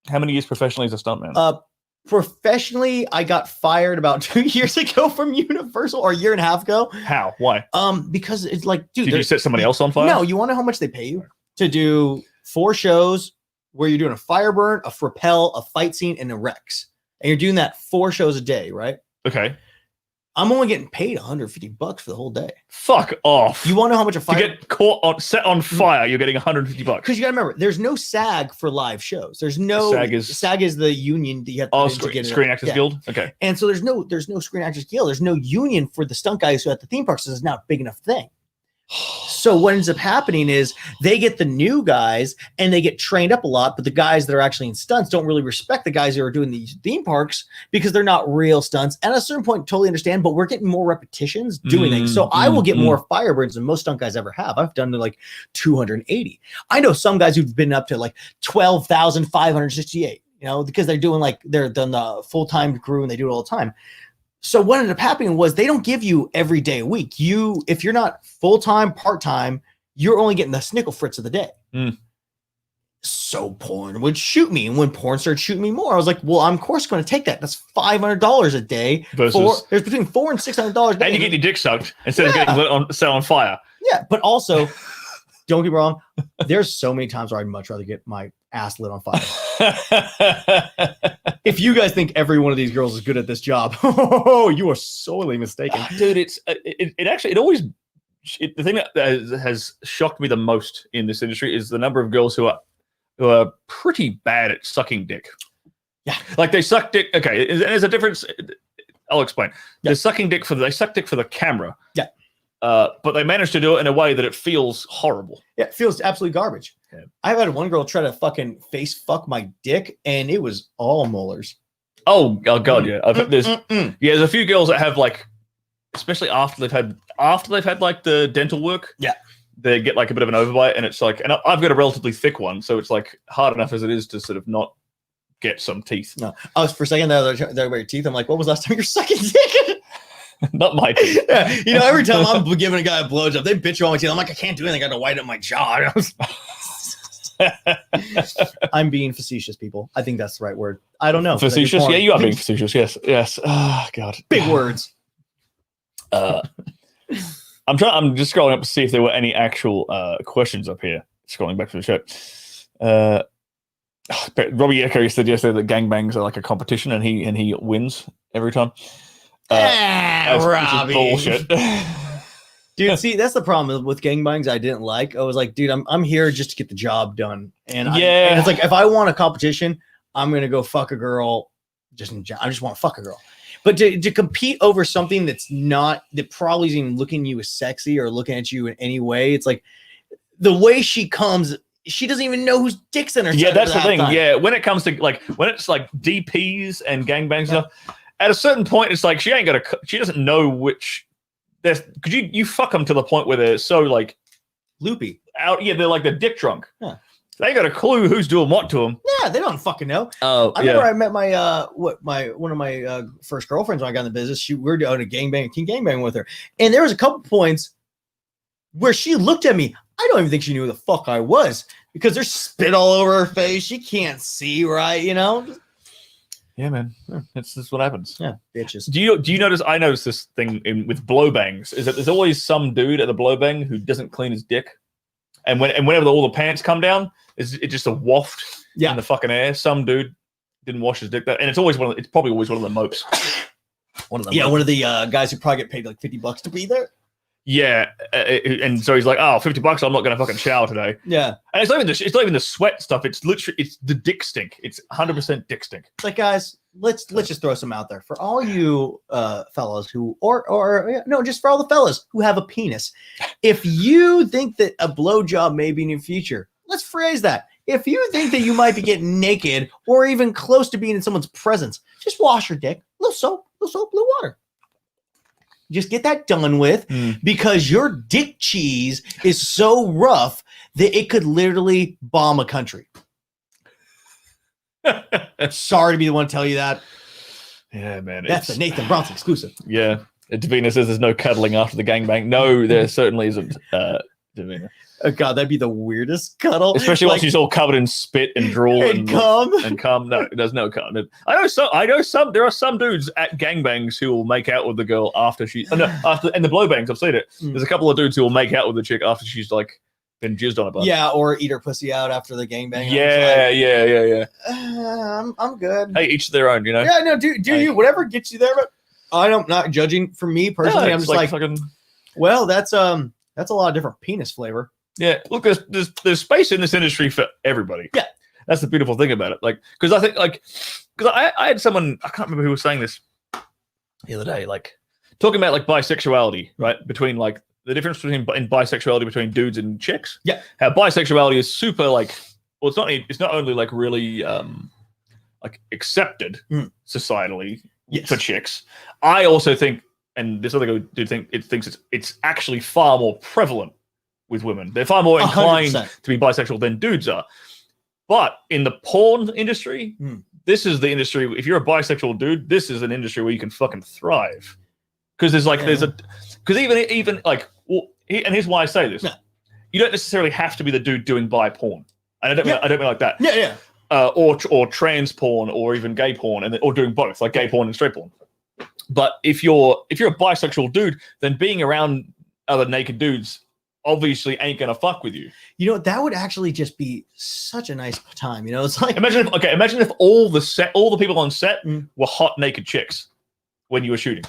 how many years professionally as a stuntman? Professionally, I got fired about 2 years ago from Universal, or a year and a half ago. How? Why? Because it's like, dude, did you set somebody else on fire? No, you want to know how much they pay you to do 4 shows where you're doing a fire burn, a rappel, a fight scene, and a Rex. And you're doing that 4 shows a day, right? Okay. I'm only getting paid $150 for the whole day. Fuck off. You want to know how much a fire... To get caught set on fire, you're getting $150. Because you got to remember, there's no SAG for live shows. There's no... SAG is the union that you have to get Screen Actors Guild? Okay. And so there's no Screen Actors Guild. There's no union for the stunt guys who at the theme parks. It's not a big enough thing. So what ends up happening is they get the new guys and they get trained up a lot, but the guys that are actually in stunts don't really respect the guys who are doing these theme parks because they're not real stunts. And at a certain point, totally understand, but we're getting more repetitions doing things. So I will get more firebirds than most stunt guys ever have. I've done like 280. I know some guys who've been up to like 12,568, because they're doing they're done the full-time crew and they do it all the time. So what ended up happening was they don't give you every day a week. If you're not full-time, part-time, you're only getting the snickle fritz of the day. So porn would shoot me. And when porn started shooting me more, I was like, well, I'm of course going to take that. That's $500 a day. There's between $400 and $600 a day. And you get your dick sucked instead of getting set on fire. Yeah, but also, don't get me wrong, there's so many times where I'd much rather get my ass lit on fire. If you guys think every one of these girls is good at this job, you are sorely mistaken. Dude, the thing that has shocked me the most in this industry is the number of girls who are pretty bad at sucking dick. Yeah. Like they suck dick. Okay. There's a difference. I'll explain. Yeah. They suck dick for the camera. Yeah. But they managed to do it in a way that it feels horrible. Yeah, it feels absolutely garbage. Yeah. I've had one girl try to fucking face fuck my dick, and it was all molars. Oh god, yeah. There's a few girls that have especially after they've had like the dental work. Yeah, they get like a bit of an overbite, and it's like, and I've got a relatively thick one, so it's like hard enough as it is to sort of not get some teeth. No, I was for a second there about your teeth. I'm like, what was the last time you're sucking dick? Not my teeth. Yeah, you know, every time I'm giving a guy a blowjob, they bitch on my teeth. I'm like, I can't do anything. I got to whiten up my jaw. I'm being facetious, people. I think that's the right word. I don't know. Facetious? Yeah, you are being facetious. Yes, yes. Oh, God. Big words. I'm just scrolling up to see if there were any actual questions up here. Scrolling back to the show. Robbie Echo said yesterday that gangbangs are like a competition, and he wins every time. Robbie. Bullshit. Dude, see, that's the problem with gangbangs I didn't like. I was like, dude, I'm here just to get the job done. And and it's like, if I want a competition, I'm gonna go fuck a girl. I just want to fuck a girl. But to compete over something that probably isn't even looking at you as sexy or looking at you in any way, it's like the way she comes, she doesn't even know whose dick's in her. Yeah, that's the thing. Time. Yeah, when it comes to when it's like DPs and gangbangs stuff, at a certain point, it's like she doesn't know which. Because you fuck them to the point where they're so like loopy out. Yeah, they're like the dick drunk. Yeah. They ain't got a clue who's doing what to them. Yeah, they don't fucking know. Oh, I remember I met one of my first girlfriends when I got in the business. We were doing a gangbang with her, and there was a couple points where she looked at me. I don't even think she knew who the fuck I was because there's spit all over her face. She can't see right, you know. Yeah, man. That's just what happens. Yeah, bitches. Do you notice? I noticed this thing with blowbangs is that there's always some dude at the blowbang who doesn't clean his dick, and whenever all the pants come down, it's just a waft in the fucking air. Some dude didn't wash his dick, and it's probably always one of the mopes. One of the guys who probably get paid like $50 to be there. Yeah, and so he's like, "Oh, $50, I'm not going to fucking shower today." Yeah, and it's not even the sweat stuff. It's the dick stink. It's 100% dick stink. It's like, guys, let's just throw some out there for all you fellas who, or just for all the fellas who have a penis. If you think that a blowjob may be in your future, let's phrase that. If you think that you might be getting naked or even close to being in someone's presence, just wash your dick. A little soap, blue water. Just get that done with because your dick cheese is so rough that it could literally bomb a country. Sorry to be the one to tell you that. Yeah, man. That's a Nathan Bronson exclusive. Yeah. Davina says there's no cuddling after the gangbang. No, there certainly isn't, Davina. Oh, God, that'd be the weirdest cuddle. Especially once she's all covered in spit and drool and cum. And cum. No, there's no cum. I know some. There are some dudes at gangbangs who will make out with the girl after and the blowbangs. I've seen it. There's a couple of dudes who will make out with the chick after she's like been jizzed on a bunch. Yeah, or eat her pussy out after the gangbang. Yeah. I'm good. Hey, each their own, you know. Yeah, no, do you whatever gets you there, but I'm not judging. For me personally, no, I'm just like fucking. Well, that's a lot of different penis flavor. Yeah, look, there's space in this industry for everybody. Yeah, that's the beautiful thing about it. Like, because I think, because I had someone, I can't remember who was saying this the other day, like talking about like bisexuality, right? Between like the difference in bisexuality between dudes and chicks. Yeah, how bisexuality is super like, well, it's not only like really like accepted societally for chicks. I also think, and this other guy do think it's actually far more prevalent with women. They're far more inclined 100%. To be bisexual than dudes are. But in the porn industry, this is the industry. If you're a bisexual dude, this is an industry where you can fucking thrive. Because because even like, well, and here's why I say this: you don't necessarily have to be the dude doing bi porn, and I don't mean like that. Yeah. Or trans porn, or even gay porn, or doing both, like gay porn and straight porn. But if you're a bisexual dude, then being around other naked dudes obviously ain't gonna fuck with you. You know, that would actually just be such a nice time. You know, it's like imagine if all the people on set were hot naked chicks when you were shooting,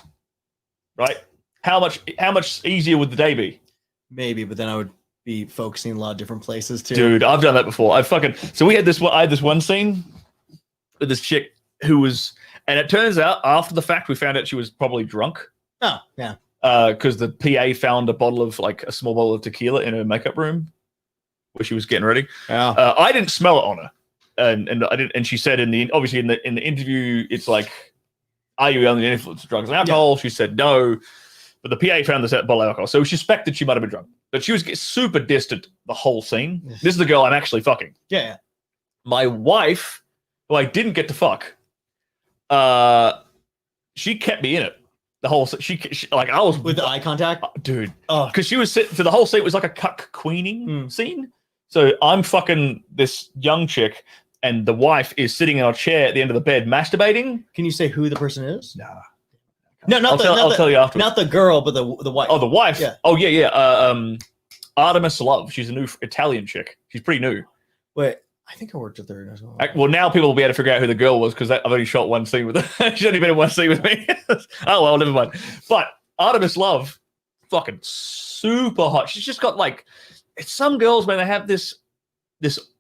right? How much easier would the day be? Maybe, but then I would be focusing in a lot of different places too. Dude, I've done that before. I had this one scene with this chick who was, and it turns out after the fact we found out she was probably drunk. Oh, yeah. Because the PA found a small bottle of tequila in her makeup room where she was getting ready. Yeah. I didn't smell it on her, and I didn't. And she said in the interview, it's like, are you under the influence of drugs and alcohol? Yeah. She said no, but the PA found this bottle of alcohol, so she suspected she might have been drunk. But she was super distant the whole scene. This is the girl I'm actually fucking. Yeah. My wife, who I didn't get to fuck, she kept me in it. The whole she like I was with the eye contact, dude. Oh, Because she was sitting. So the whole scene was like a cuck queening scene. So I'm fucking this young chick, and the wife is sitting in a chair at the end of the bed masturbating. Can you say who the person is? Nah. No, I'll tell you afterwards. Not the girl, but the wife. Oh, the wife. Yeah. Oh yeah. Artemis Love. She's a new Italian chick. She's pretty new. Wait, I think I worked with her as well. Well, now people will be able to figure out who the girl was because I've only shot one scene with her. She's only been in one scene with me. Oh well, never mind. But Artemis Love, fucking super hot. She's just got like, it's some girls, man. They have this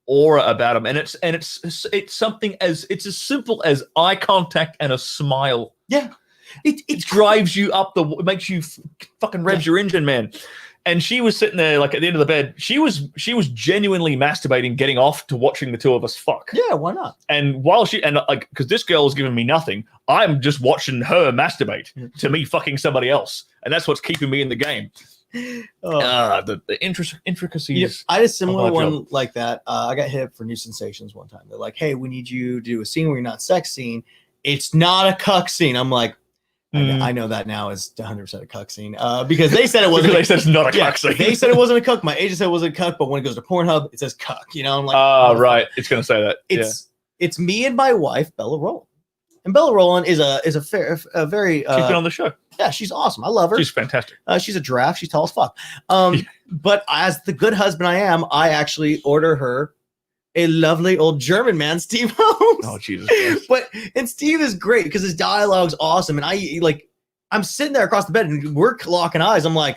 aura about them, and it's something as simple as eye contact and a smile. Yeah, it drives you up it makes you fucking revs your engine, man. And she was sitting there like at the end of the bed. She was genuinely masturbating, getting off to watching the two of us fuck. Yeah, why not? And while because this girl is giving me nothing, I'm just watching her masturbate to me fucking somebody else, and that's what's keeping me in the game. The intricacies. Yeah, I had a similar one like that. I got hit for New Sensations one time. They're like, "Hey, we need you to do a scene where you're not sex scene. It's not a cuck scene." I'm like, I know that now is 100% a cuck scene because they said it wasn't. They said it's not a cuck scene. They said it wasn't a cuck. My agent said it wasn't a cuck, but when it goes to Pornhub, it says cuck. You know, I'm like, right. It's gonna say that. It's me and my wife, Bella Rowland, and Bella Rowland is a very. She's been on the show. Yeah, she's awesome. I love her. She's fantastic. She's a giraffe. She's tall as fuck. But as the good husband I am, I actually order her a lovely old German man, Steve Holmes. Oh, Jesus Christ. And Steve is great because his dialogue's awesome. And I'm sitting there across the bed and we're locking eyes. I'm like,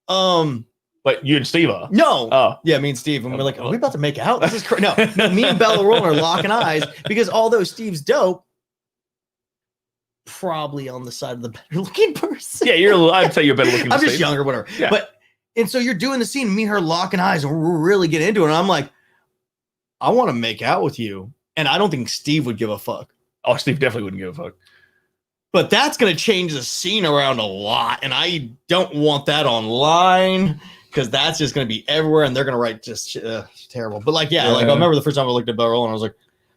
But you and Steve are? No. Oh. Yeah, me and Steve. And we're like, are we about to make out? This is crazy. No, me and Bella Rowland are locking eyes because although Steve's dope, probably on the side of the better looking person. Yeah, I'd say you're better looking. I'm just younger, whatever. Yeah. And so you're doing the scene, me and her locking eyes, and we're really getting into it. And I'm like, I want to make out with you. And I don't think Steve would give a fuck. Oh, Steve definitely wouldn't give a fuck. But that's going to change the scene around a lot. And I don't want that online because that's just going to be everywhere. And they're going to write just terrible. But like, I remember the first time I looked at Beryl and I was like,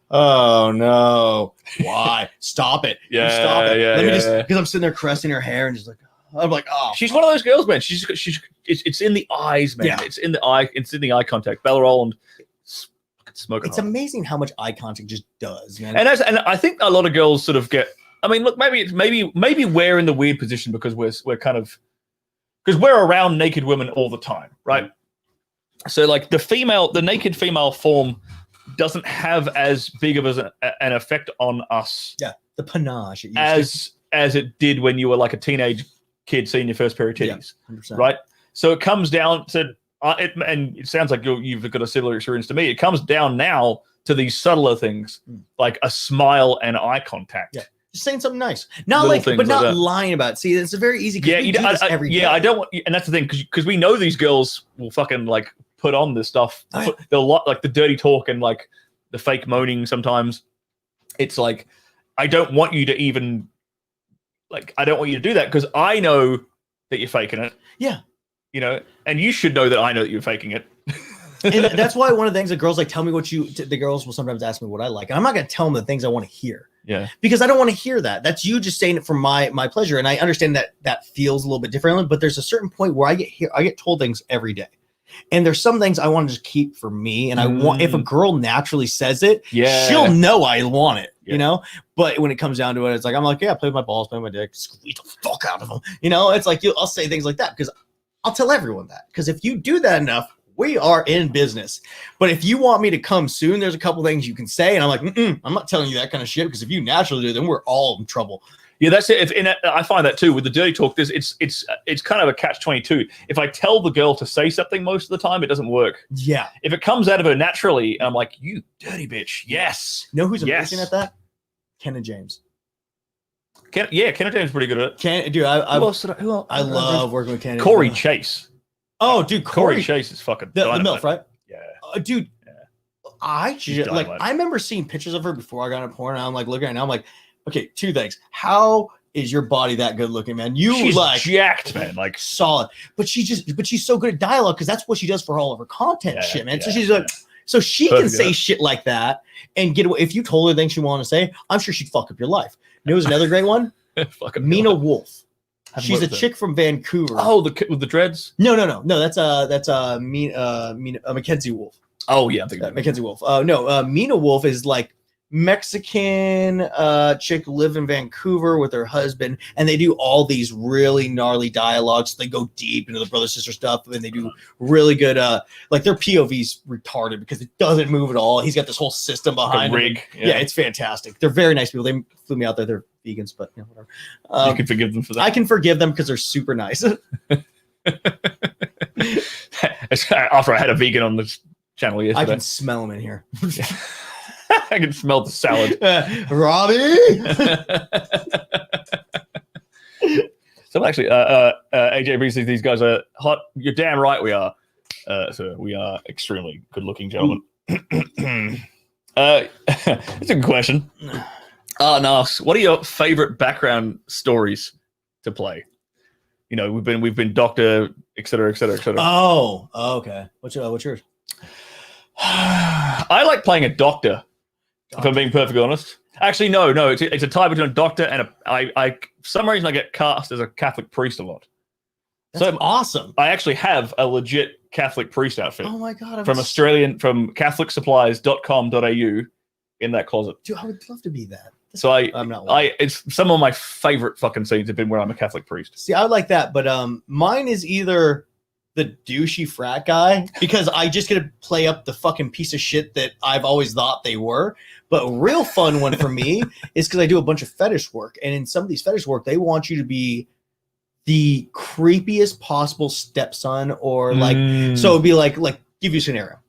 oh no, why? Stop it. Stop it. Let me just, because I'm sitting there caressing her hair and just like, I'm like, oh. She's one of those girls, man. It's in the eyes, man. Yeah. It's in the eye contact. Bella Rowland. Smoking. It's amazing how much eye contact just does, man. And I think a lot of girls sort of get. I mean, look, maybe we're in the weird position because we're kind of because we're around naked women all the time, right? So like the naked female form doesn't have as big of an effect on us. Yeah, the panache as it did when you were like a teenage kid seeing your first pair of titties, 100%. right? So it comes down to. And it sounds like you've got a similar experience to me. It comes down now to these subtler things, like a smile and eye contact. Yeah, just saying something nice, not like, but not lying about it. See, it's a very easy. Yeah, every day. I don't want, and that's the thing because we know these girls will fucking like put on this stuff. They'll like the dirty talk and like the fake moaning. Sometimes it's like I don't want you to even like I don't want you to do that because I know that you're faking it. Yeah. You know, and you should know that I know that you're faking it. And that's why one of the things that girls like tell me the girls will sometimes ask me what I like. And I'm not going to tell them the things I want to hear. Yeah. Because I don't want to hear that. That's you just saying it for my pleasure. And I understand that feels a little bit differently, but there's a certain point where I get told things every day. And there's some things I want to just keep for me. And I want, if a girl naturally says it, she'll know I want it, you know? But when it comes down to it, it's like, I'm like, yeah, play with my balls, play with my dick, squeeze the fuck out of them. You know, it's like, I'll say things like that because I'll tell everyone that. Because if you do that enough, we are in business. But if you want me to come soon, there's a couple things you can say. And I'm like, I'm not telling you that kind of shit because if you naturally do, then we're all in trouble. Yeah, that's it. I find that too with the dirty talk. It's kind of a catch-22. If I tell the girl to say something most of the time, it doesn't work. Yeah. If it comes out of her naturally, and I'm like, you dirty bitch. Yes. You know who's amazing at that? Ken and James. Ken and James is pretty good at it. Dude, I love working with Ken. Corey Chase. Oh, dude, Corey Chase is fucking the MILF, right? Yeah. Dude, I remember seeing pictures of her before I got into porn, and I'm like looking at it, and I'm like, okay, two things. How is your body that good looking, man? She's like jacked, man, like solid. But she's so good at dialogue because that's what she does for all of her content shit, man. So she's like, so she can say shit like that and get away. If you told her things she wanted to say, I'm sure she'd fuck up your life. You know, who's another great one? Fucking Mina God. Wolf. Haven't She's a worked with chick from Vancouver. Oh, with the dreads. No. That's Mackenzie Wolf. Oh yeah, I'm thinking Mackenzie Wolf. Mina Wolf is like Mexican chick live in Vancouver with her husband, and they do all these really gnarly dialogues. They go deep into the brother sister stuff, and they do really good. Like their POV's retarded because it doesn't move at all. He's got this whole system behind him. rig. Yeah, it's fantastic. They're very nice people. They flew me out there. They're vegans, but whatever. You can forgive them for that. I can forgive them because they're super nice. After I had a vegan on the channel yesterday, I can smell them in here. I can smell the salad. Robbie. So actually, AJ Beasley, these guys are hot. You're damn right we are. So we are extremely good-looking gentlemen. That's a good question. Nas, what are your favorite background stories to play? You know, we've been Doctor, et cetera, et cetera, et cetera. Oh, okay. What's yours? I like playing a doctor. If I'm being perfectly honest. Actually, no. It's a tie between a doctor and for some reason I get cast as a Catholic priest a lot. That's awesome. I actually have a legit Catholic priest outfit. Oh my God. From Catholicsupplies.com.au in that closet. Dude, I would love to be that. So I'm not lying. it's some of my favorite fucking scenes have been where I'm a Catholic priest. See, I like that, but mine is either the douchey frat guy because I just get to play up the fucking piece of shit that I've always thought they were. But a real fun one for me is because I do a bunch of fetish work, and in some of these fetish work, they want you to be the creepiest possible stepson, or like, so it'd be like give you a scenario.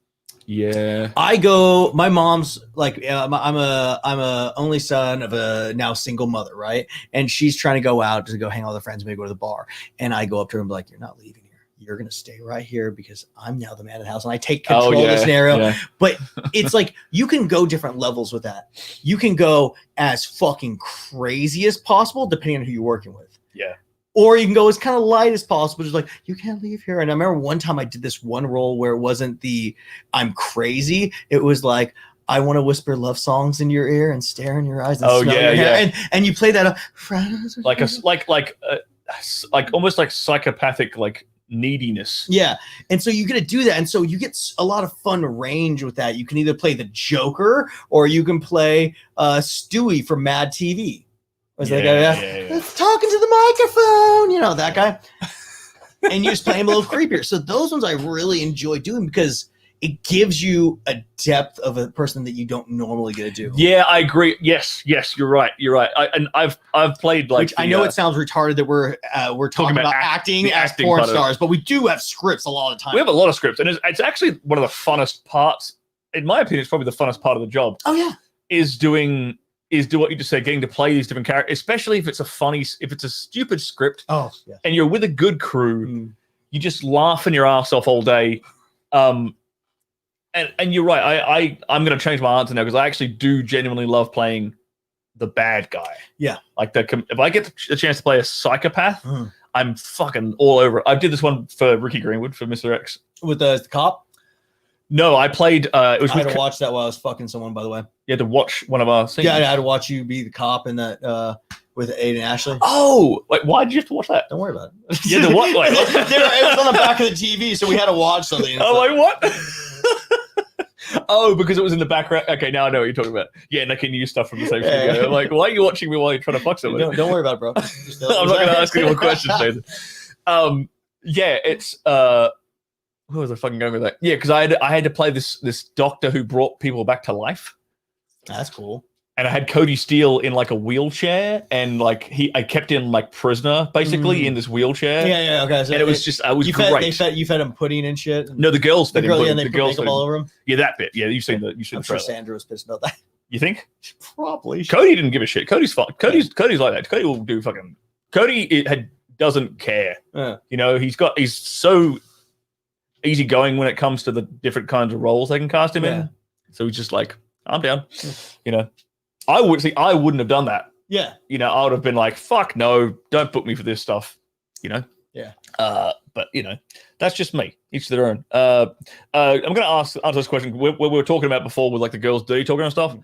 Yeah. My mom's like, I'm a only son of a now single mother, right? And she's trying to go out to go hang out with her friends, maybe go to the bar. And I go up to her and be like, you're not leaving here. You're going to stay right here because I'm now the man of the house. And I take control of the scenario. Yeah. But it's like, you can go different levels with that. You can go as fucking crazy as possible, depending on who you're working with. Yeah. Or you can go as kind of light as possible, just like, you can't leave here. And I remember one time I did this one role where it wasn't the I'm crazy. It was like, I want to whisper love songs in your ear and stare in your eyes and smell your hair. And you play that up. Like almost like psychopathic, like neediness. Yeah. And so you get to do that. And so you get a lot of fun range with that. You can either play the Joker or you can play Stewie from Mad TV. Was that guy talking to the microphone? You know, that guy. And you just play him a little creepier. So those ones I really enjoy doing because it gives you a depth of a person that you don't normally get to do. Yeah, I agree. Yes, you're right. I've played like. Which I know it sounds retarded that we're talking about acting as porn stars, but we do have scripts a lot of times. We have a lot of scripts, and it's actually one of the funnest parts. In my opinion, it's probably the funnest part of the job. Oh yeah, is do what you just said, getting to play these different characters, especially if it's a stupid script. Oh yeah, and you're with a good crew, you just laughing your ass off all day. And you're right. I'm going to change my answer now because I actually do genuinely love playing the bad guy. Yeah. Like if I get the chance to play a psychopath, I'm fucking all over it. I did this one for Ricky Greenwood for Mr. X. With the cop? No, I played. I had to watch that while I was fucking someone, by the way. You had to watch one of our scenes? Yeah, I had to watch you be the cop in that with Aiden Ashley. Oh, wait, why did you have to watch that? Don't worry about it. You had to watch what? It was on the back of the TV, so we had to watch something. Oh, like what? Oh, because it was in the background. Okay, now I know what you're talking about. Yeah, and I can use stuff from the same studio. I'm like, why are you watching me while you're trying to fuck someone? Don't worry about it, bro. I'm not going to ask any more questions, Nathan. Yeah, it's who was I fucking going with that? Yeah, because I had to play this doctor who brought people back to life. That's cool. And I had Cody Steele in like a wheelchair, and like I kept him like prisoner basically in this wheelchair. Yeah, okay. So and it was great. You fed him pudding and shit. No, the girls fed him pudding. And they put makeup all over him. Yeah, that bit. Yeah, you've seen the. I'm sure Sandra was pissed about that. You think? Probably. Cody didn't give a shit. Cody's fine. Cody's like that. Cody will do fucking. Cody doesn't care. You know, he's so easygoing when it comes to the different kinds of roles they can cast him in. So he's just like, I'm down. You know, I wouldn't have done that. Yeah. You know, I would have been like, fuck no, don't book me for this stuff. You know. Yeah. But you know, that's just me. Each to their own. I'm going to answer this question. We were talking about before with like the girls dirty talking and stuff.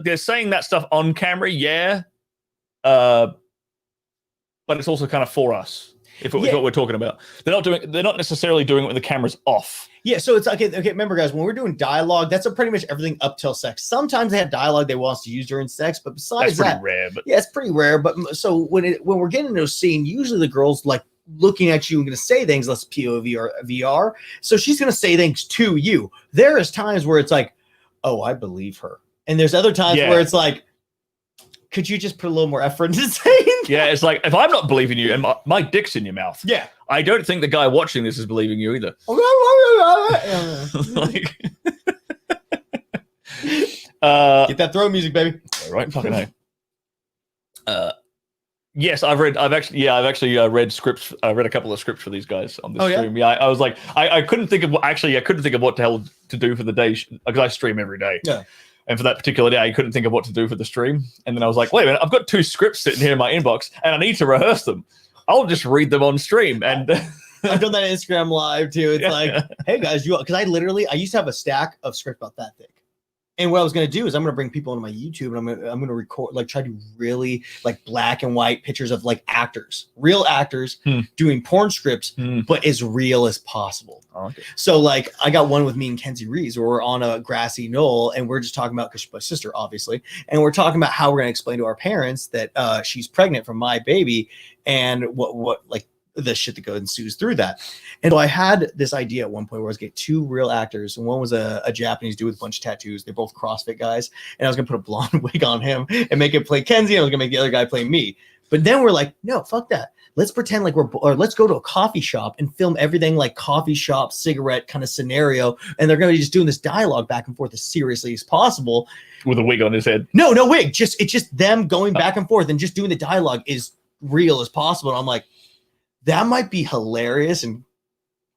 They're saying that stuff on camera, yeah. but it's also kind of for us. If it's what we're talking about, they're not necessarily doing it when the camera's off. Yeah, so it's okay. Remember, guys, when we're doing dialogue, that's pretty much everything up till sex. Sometimes they have dialogue they want us to use during sex, but besides that's pretty rare. But yeah, it's pretty rare. But so when we're getting into a scene, usually the girl's like looking at you and going to say things, less POV or VR. So she's going to say things to you. There is times where it's like, oh, I believe her, and there's other times where it's like, could you just put a little more effort into saying that? Yeah, it's like, if I'm not believing you and my dick's in your mouth, yeah, I don't think the guy watching this is believing you either. Like, get that throw music, baby. Right, fucking A. Yes, I've actually read scripts. I read a couple of scripts for these guys on this stream. Yeah, I was like, I couldn't think of what the hell to do for the day because I stream every day. Yeah. And for that particular day, I couldn't think of what to do for the stream. And then I was like, wait a minute, I've got 2 scripts sitting here in my inbox and I need to rehearse them. I'll just read them on stream. And I've done that Instagram live too. It's like, hey guys, because I used to have a stack of script about that thick. And what I was going to do is I'm going to bring people into my YouTube and I'm going to record, like try to really like black and white pictures of like actors, real actors doing porn scripts, but as real as possible. Oh, okay. So like I got one with me and Kenzie Reeves where we're on a grassy knoll and we're just talking about, because she's my sister, obviously. And we're talking about how we're going to explain to our parents that she's pregnant from my baby and what like the shit that goes ensues through that. And so I had this idea at one point where I was getting 2 real actors, and one was a Japanese dude with a bunch of tattoos. They're both CrossFit guys, and I was gonna put a blonde wig on him and make it play Kenzie, and I was gonna make the other guy play me. But then we're like, no, fuck that. Let's pretend like let's go to a coffee shop and film everything like coffee shop, cigarette kind of scenario, and they're gonna be just doing this dialogue back and forth as seriously as possible. With a wig on his head. No wig. It's just them going back and forth and just doing the dialogue as real as possible. And I'm like, that might be hilarious and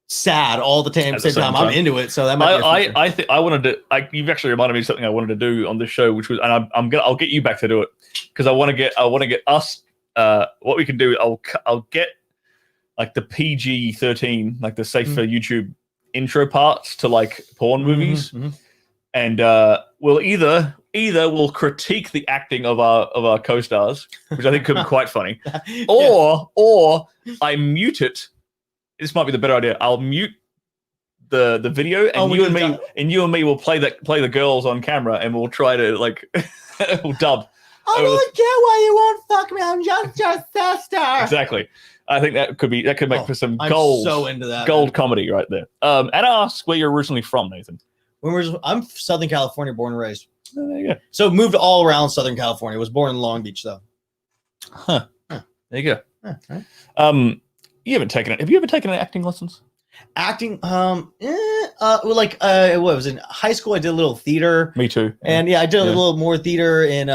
sad all the time. At the same time, I'm into it, so that might. I think I wanted to. You've actually reminded me of something I wanted to do on this show, which was, and I'll get you back to do it because I want to get us. What we can do, I'll get like the PG-13, like the safe for YouTube intro parts to like porn movies, and we'll either we'll critique the acting of our co-stars, which I think could be quite funny, or I mute it. This might be the better idea. I'll mute the video, and you and me will play the girls on camera, and we'll try to like we'll dub. I don't care why you won't fuck me. I'm just your sister. Exactly. I think that could make for some gold comedy right there. And ask where you're originally from, Nathan. I'm Southern California, born and raised. Oh, there you go. So moved all around Southern California. Was born in Long Beach, though. Huh. There you go. Right. Have you ever taken acting lessons? Acting, what was in high school? I did a little theater. Me too. And I did a little more theater in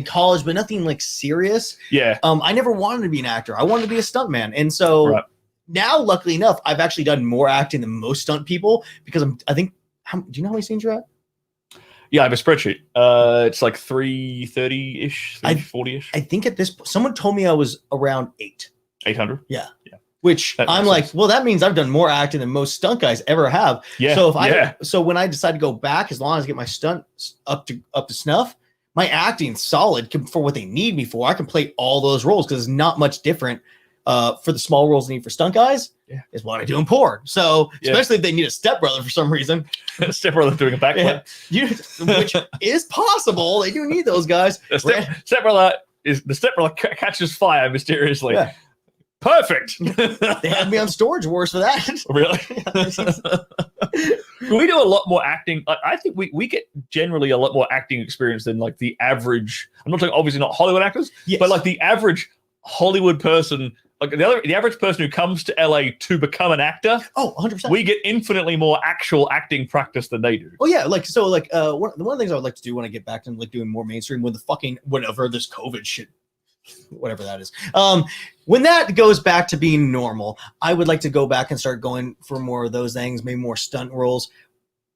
college, but nothing like serious. Yeah. I never wanted to be an actor. I wanted to be a stuntman, and so now, luckily enough, I've actually done more acting than most stunt people because I think. Do you know how many scenes you're at? Yeah, I have a spreadsheet. It's like 330-ish, 340-ish. I think at this, someone told me I was around 800. Yeah. Which I'm like, well, that means I've done more acting than most stunt guys ever have. Yeah. So when I decide to go back, as long as I get my stunts up to snuff, my acting's solid for what they need me for. I can play all those roles because it's not much different for the small roles they need for stunt guys. Yeah. Is what I do in porn. So especially if they need a stepbrother for some reason. Stepbrother doing a backflip. Which is possible. They do need those guys. The stepbrother catches fire mysteriously. Yeah. Perfect. They had me on Storage Wars for that. Really? We do a lot more acting. I think we get generally a lot more acting experience than like the average. I'm not talking, obviously not Hollywood actors, but like the average Hollywood person, like the average person who comes to LA to become an actor. Oh, 100%. We get infinitely more actual acting practice than they do. Oh yeah, one of the things I would like to do when I get back to like doing more mainstream whenever this COVID shit, whatever that is. When that goes back to being normal, I would like to go back and start going for more of those things, maybe more stunt roles.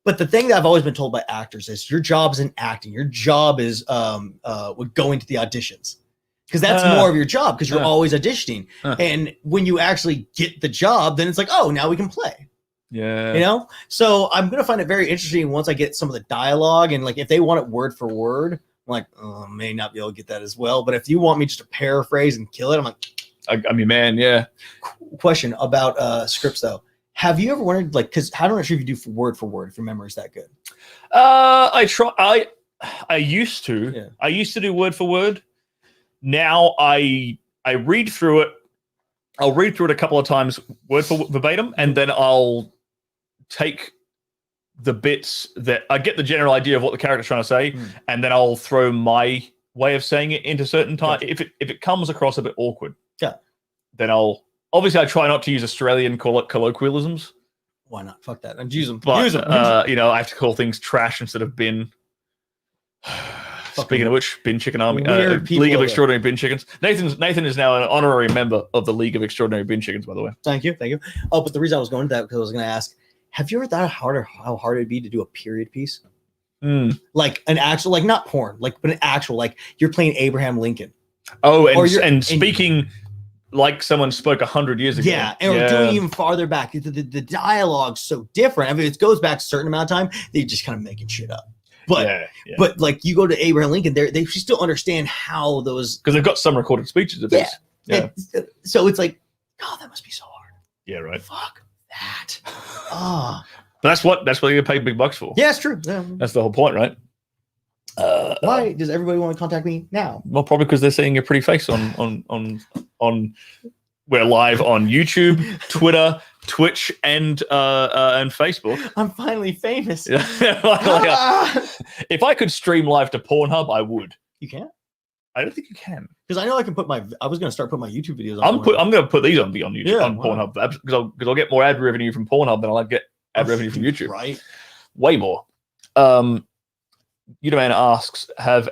But the thing that I've always been told by actors is your job isn't acting. Your job is going to the auditions. Because that's more of your job because you're always auditioning. And when you actually get the job, then it's like, oh, now we can play. Yeah. So I'm going to find it very interesting once I get some of the dialogue. And like if they want it word for word, I'm like, I may not be able to get that as well. But if you want me just to paraphrase and kill it, I'm like, I mean, man, yeah. Question about scripts though. Have you ever wondered, like, because I'm not sure if you do word for word if your memory is that good. I used to. Yeah. I used to do word for word. Now I read through it. I'll read through it a couple of times word for verbatim, and then I'll take the bits that I get the general idea of what the character's trying to say, and then I'll throw my way of saying it into certain time. Gotcha. If it comes across a bit awkward, then I try not to use Australian colloquialisms. Why not? Fuck that. And use them. But, use them. You know, I have to call things trash instead of bin. Speaking of which, Bin Chicken Army, League of Extraordinary Bin Chickens. Nathan is now an honorary member of the League of Extraordinary Bin Chickens, by the way. Thank you. Oh, but the reason I was going to that because I was going to ask, have you ever thought how hard it'd be to do a period piece? Like an actual, like not porn, like but an actual, like you're playing Abraham Lincoln. Oh, and speaking like someone spoke 100 years ago. Yeah, and we're doing even farther back. The dialogue's so different. I mean, it goes back a certain amount of time. They're just kind of making shit up. But but like you go to Abraham Lincoln, they still understand how those, because they've got some recorded speeches of this. Yeah. So it's like, God, that must be so hard. Yeah, right. Fuck that. But that's what you get paid big bucks for. Yeah, it's true. Yeah. That's the whole point, right? Why does everybody want to contact me now? Well, probably because they're seeing your pretty face on we're live on YouTube, Twitter, Twitch, and Facebook. I'm finally famous. If I could stream live to Pornhub, I would. You can't? I don't think you can. Because I know I can put I was going to start putting my YouTube videos on. I'm going to put these on YouTube, on Pornhub, because I'll get more ad revenue from Pornhub than I'll get ad revenue from YouTube. Right. Way more. Man asks, have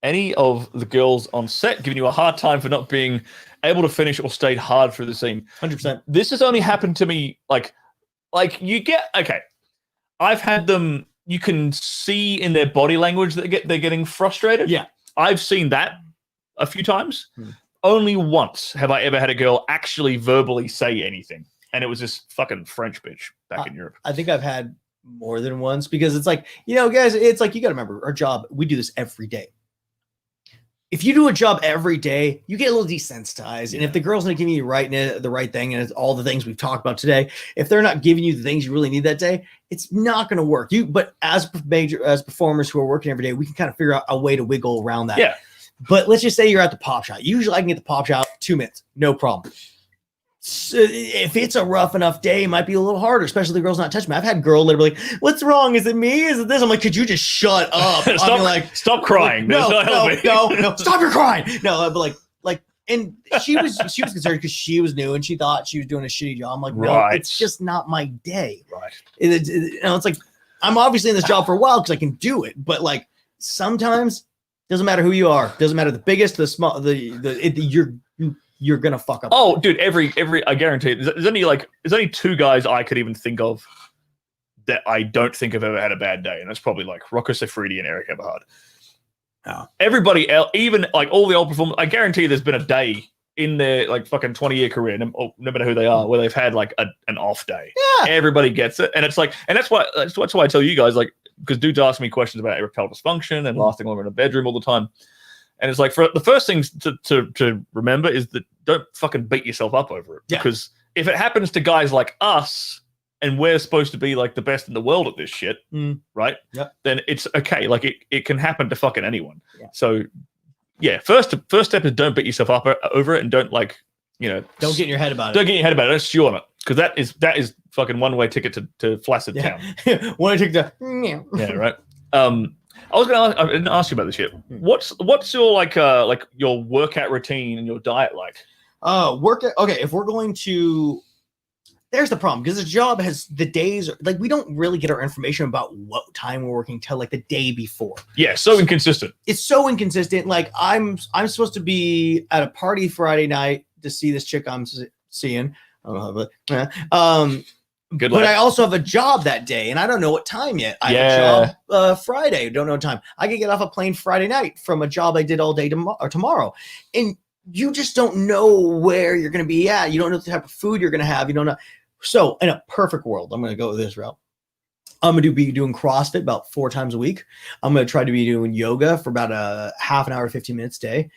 any of the girls on set given you a hard time for not being able to finish or stayed hard through the scene? 100%. This has only happened to me, like you get, okay, I've had them, you can see in their body language that they're getting frustrated. Yeah. I've seen that a few times. Only once have I ever had a girl actually verbally say anything. And it was this fucking French bitch back in Europe. I think I've had more than once, because it's like, guys, it's like, you got to remember our job. We do this every day. If you do a job every day, you get a little desensitized. And if the girl's not giving you the right thing, and it's all the things we've talked about today, if they're not giving you the things you really need that day, it's not going to work. But as performers who are working every day, we can kind of figure out a way to wiggle around that. Yeah. But let's just say you're at the pop shop. Usually I can get the pop shop 2 minutes, no problem. So if it's a rough enough day, it might be a little harder, especially the girl's not touching me. I've had girls literally, what's wrong? Is it me? Is it this? I'm like, could you just shut up? Stop crying. No, stop your crying. No, but and she was concerned because she was new and she thought she was doing a shitty job. I'm like, no, it's just not my day. Right. It's like, I'm obviously in this job for a while because I can do it, but like sometimes doesn't matter who you are, doesn't matter the biggest, the small, you're gonna fuck up. Oh, dude, every I guarantee it. There's only 2 guys I could even think of that I don't think have ever had a bad day, and that's probably like Rocco Siffredi and Eric Eberhard. Oh. Everybody else, even like all the old performers, I guarantee there's been a day in their like fucking 20-year career, no matter who they are, where they've had like an off day. Yeah. Everybody gets it, and it's like, and that's why I tell you guys, like, because dudes ask me questions about erectile dysfunction and lasting longer in a bedroom all the time. And it's like, for the first things to remember is that don't fucking beat yourself up over it. Yeah. Because if it happens to guys like us, and we're supposed to be like the best in the world at this shit, right? Yep. Then it's okay. Like it can happen to fucking anyone. Yeah. So yeah, first step is don't beat yourself up over it, and don't don't get in your head about it. Don't get in your head about it. Don't stew on it, because that is fucking one-way ticket to flaccid town. One-way ticket to yeah, right. I didn't ask you about this yet. What's your your workout routine and your diet like? Workout. Okay, if we're going to, there's the problem, because the job has the days, like we don't really get our information about what time we're working till like the day before. Yeah, so inconsistent. It's so inconsistent. Like I'm supposed to be at a party Friday night to see this chick I'm seeing. I don't know, but good luck. But I also have a job that day, and I don't know what time yet. I have a job Friday. Don't know what time. I can get off a plane Friday night from a job I did all day tomorrow. And you just don't know where you're going to be at. You don't know the type of food you're going to have. You don't know. So in a perfect world, I'm going to go this route. I'm going to be doing CrossFit about 4 times a week. I'm going to try to be doing yoga for about a half an hour, 15 minutes a day.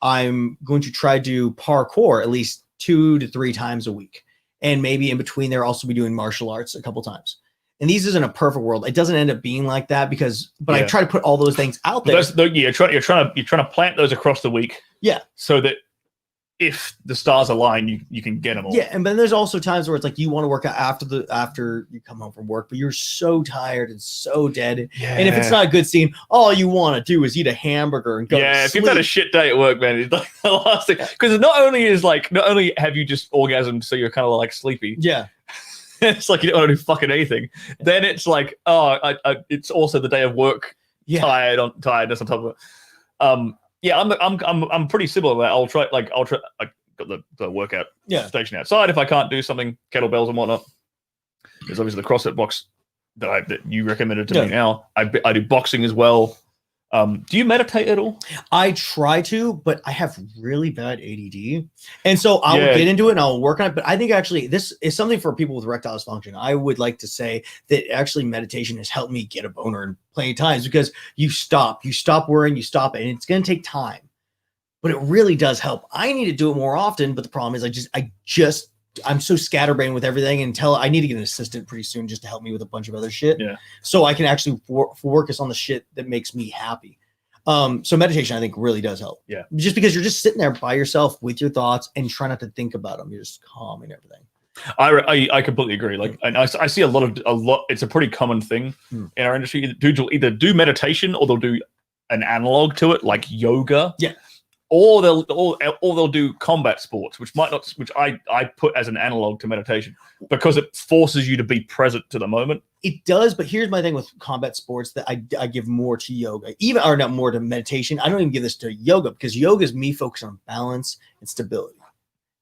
I'm going to try to do parkour at least 2 to 3 times a week. And maybe in between there, also be doing martial arts a couple times. And these isn't a perfect world. It doesn't end up being like that but I try to put all those things out there. You're trying to plant those across the week. Yeah. So that if the stars align, you can get them all. Yeah, and then there's also times where it's like you want to work out after you come home from work, but you're so tired and so dead. Yeah. And if it's not a good scene, all you want to do is eat a hamburger and go to if sleep. you've had a shit day at work, man, it's like the last thing. Because not only have you just orgasmed, so you're kind of like sleepy. Yeah. It's like you don't want to do fucking anything. Then it's like, it's also the day of work. Yeah. Tiredness on top of it. I'm pretty similar. I'll try. I got the workout station outside. If I can't do something, kettlebells and whatnot. There's obviously the CrossFit box that you recommended to me. Now I do boxing as well. Do you meditate at all? I try to, but I have really bad ADD. And so I'll get into it and I'll work on it. But I think actually this is something for people with erectile dysfunction. I would like to say that actually meditation has helped me get a boner in plenty of times because you stop worrying, you stop it, and it's going to take time. But it really does help. I need to do it more often, but the problem is I'm so scatterbrained with everything until I need to get an assistant pretty soon just to help me with a bunch of other shit. Yeah. So I can actually focus on the shit that makes me happy. So meditation, I think, really does help. Yeah. Just because you're just sitting there by yourself with your thoughts and try not to think about them. You're just calm and everything. I completely agree. Like, and I see a lot. It's a pretty common thing in our industry. Dudes will either do meditation or they'll do an analog to it, like yoga. Yeah. Or they'll do combat sports, which I put as an analog to meditation because it forces you to be present to the moment. It does, but here's my thing with combat sports that I give more to yoga, not more to meditation. I don't even give this to yoga because yoga is me focused on balance and stability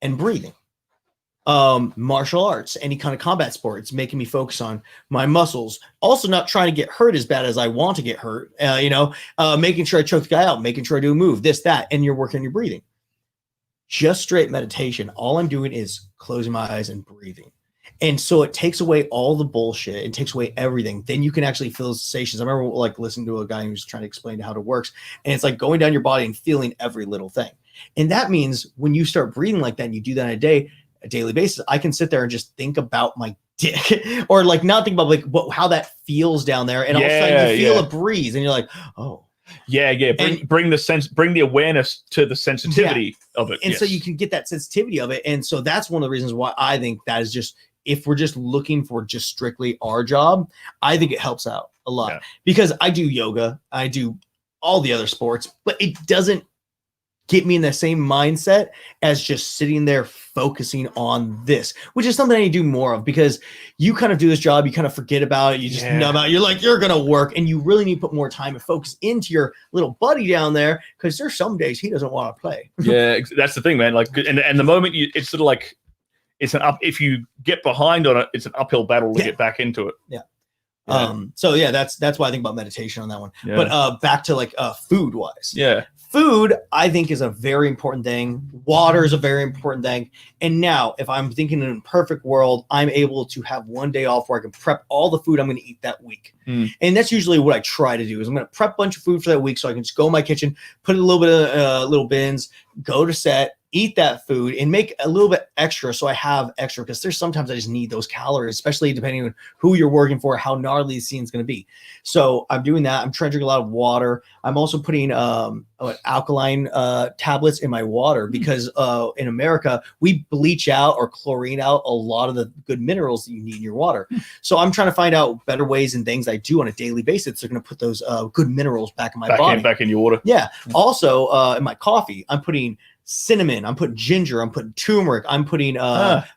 and breathing. Martial arts, any kind of combat sport, it's making me focus on my muscles. Also, not trying to get hurt as bad as I want to get hurt. Making sure I choke the guy out, making sure I do a move, this, that, and you're working on your breathing. Just straight meditation. All I'm doing is closing my eyes and breathing. And so it takes away all the bullshit. It takes away everything. Then you can actually feel the sensations. I remember listening to a guy who was trying to explain how it works. And it's like going down your body and feeling every little thing. And that means when you start breathing like that and you do that a daily basis, I can sit there and just think about my dick or not think about how that feels down there. And all of a sudden you feel a breeze and you're like, oh. Yeah. Bring the awareness to the sensitivity of it. And so you can get that sensitivity of it. And so that's one of the reasons why I think that is just, if we're just looking for just strictly our job, I think it helps out a lot because I do yoga, I do all the other sports, but it doesn't get me in the same mindset as just sitting there focusing on this, which is something I need to do more of because you kind of do this job, you kind of forget about it, you just numb out, you're like, you're going to work, and you really need to put more time and focus into your little buddy down there because there's some days he doesn't want to play. Yeah, that's the thing, man. Like, and the moment it's sort of like, if you get behind on it, it's an uphill battle to get back into it. Yeah. So that's why I think about meditation on that one. Yeah. But back to food wise. Yeah. Food, I think, is a very important thing. Water is a very important thing. And now, if I'm thinking in a perfect world, I'm able to have one day off where I can prep all the food I'm going to eat that week. And that's usually what I try to do is I'm going to prep a bunch of food for that week so I can just go in my kitchen, put a little bit of little bins, go to set, eat that food, and make a little bit extra so I have extra because there's sometimes I just need those calories, especially depending on who you're working for, how gnarly the scene's going to be. So I'm doing that. I'm trying to drink a lot of water. I'm also putting alkaline tablets in my water because in America, we bleach out or chlorine out a lot of the good minerals that you need in your water. So I'm trying to find out better ways and things I do on a daily basis. They're going to put those good minerals back in my body. Back in your water. Yeah. Also, in my coffee, I'm putting cinnamon, I'm putting ginger, I'm putting turmeric, I'm putting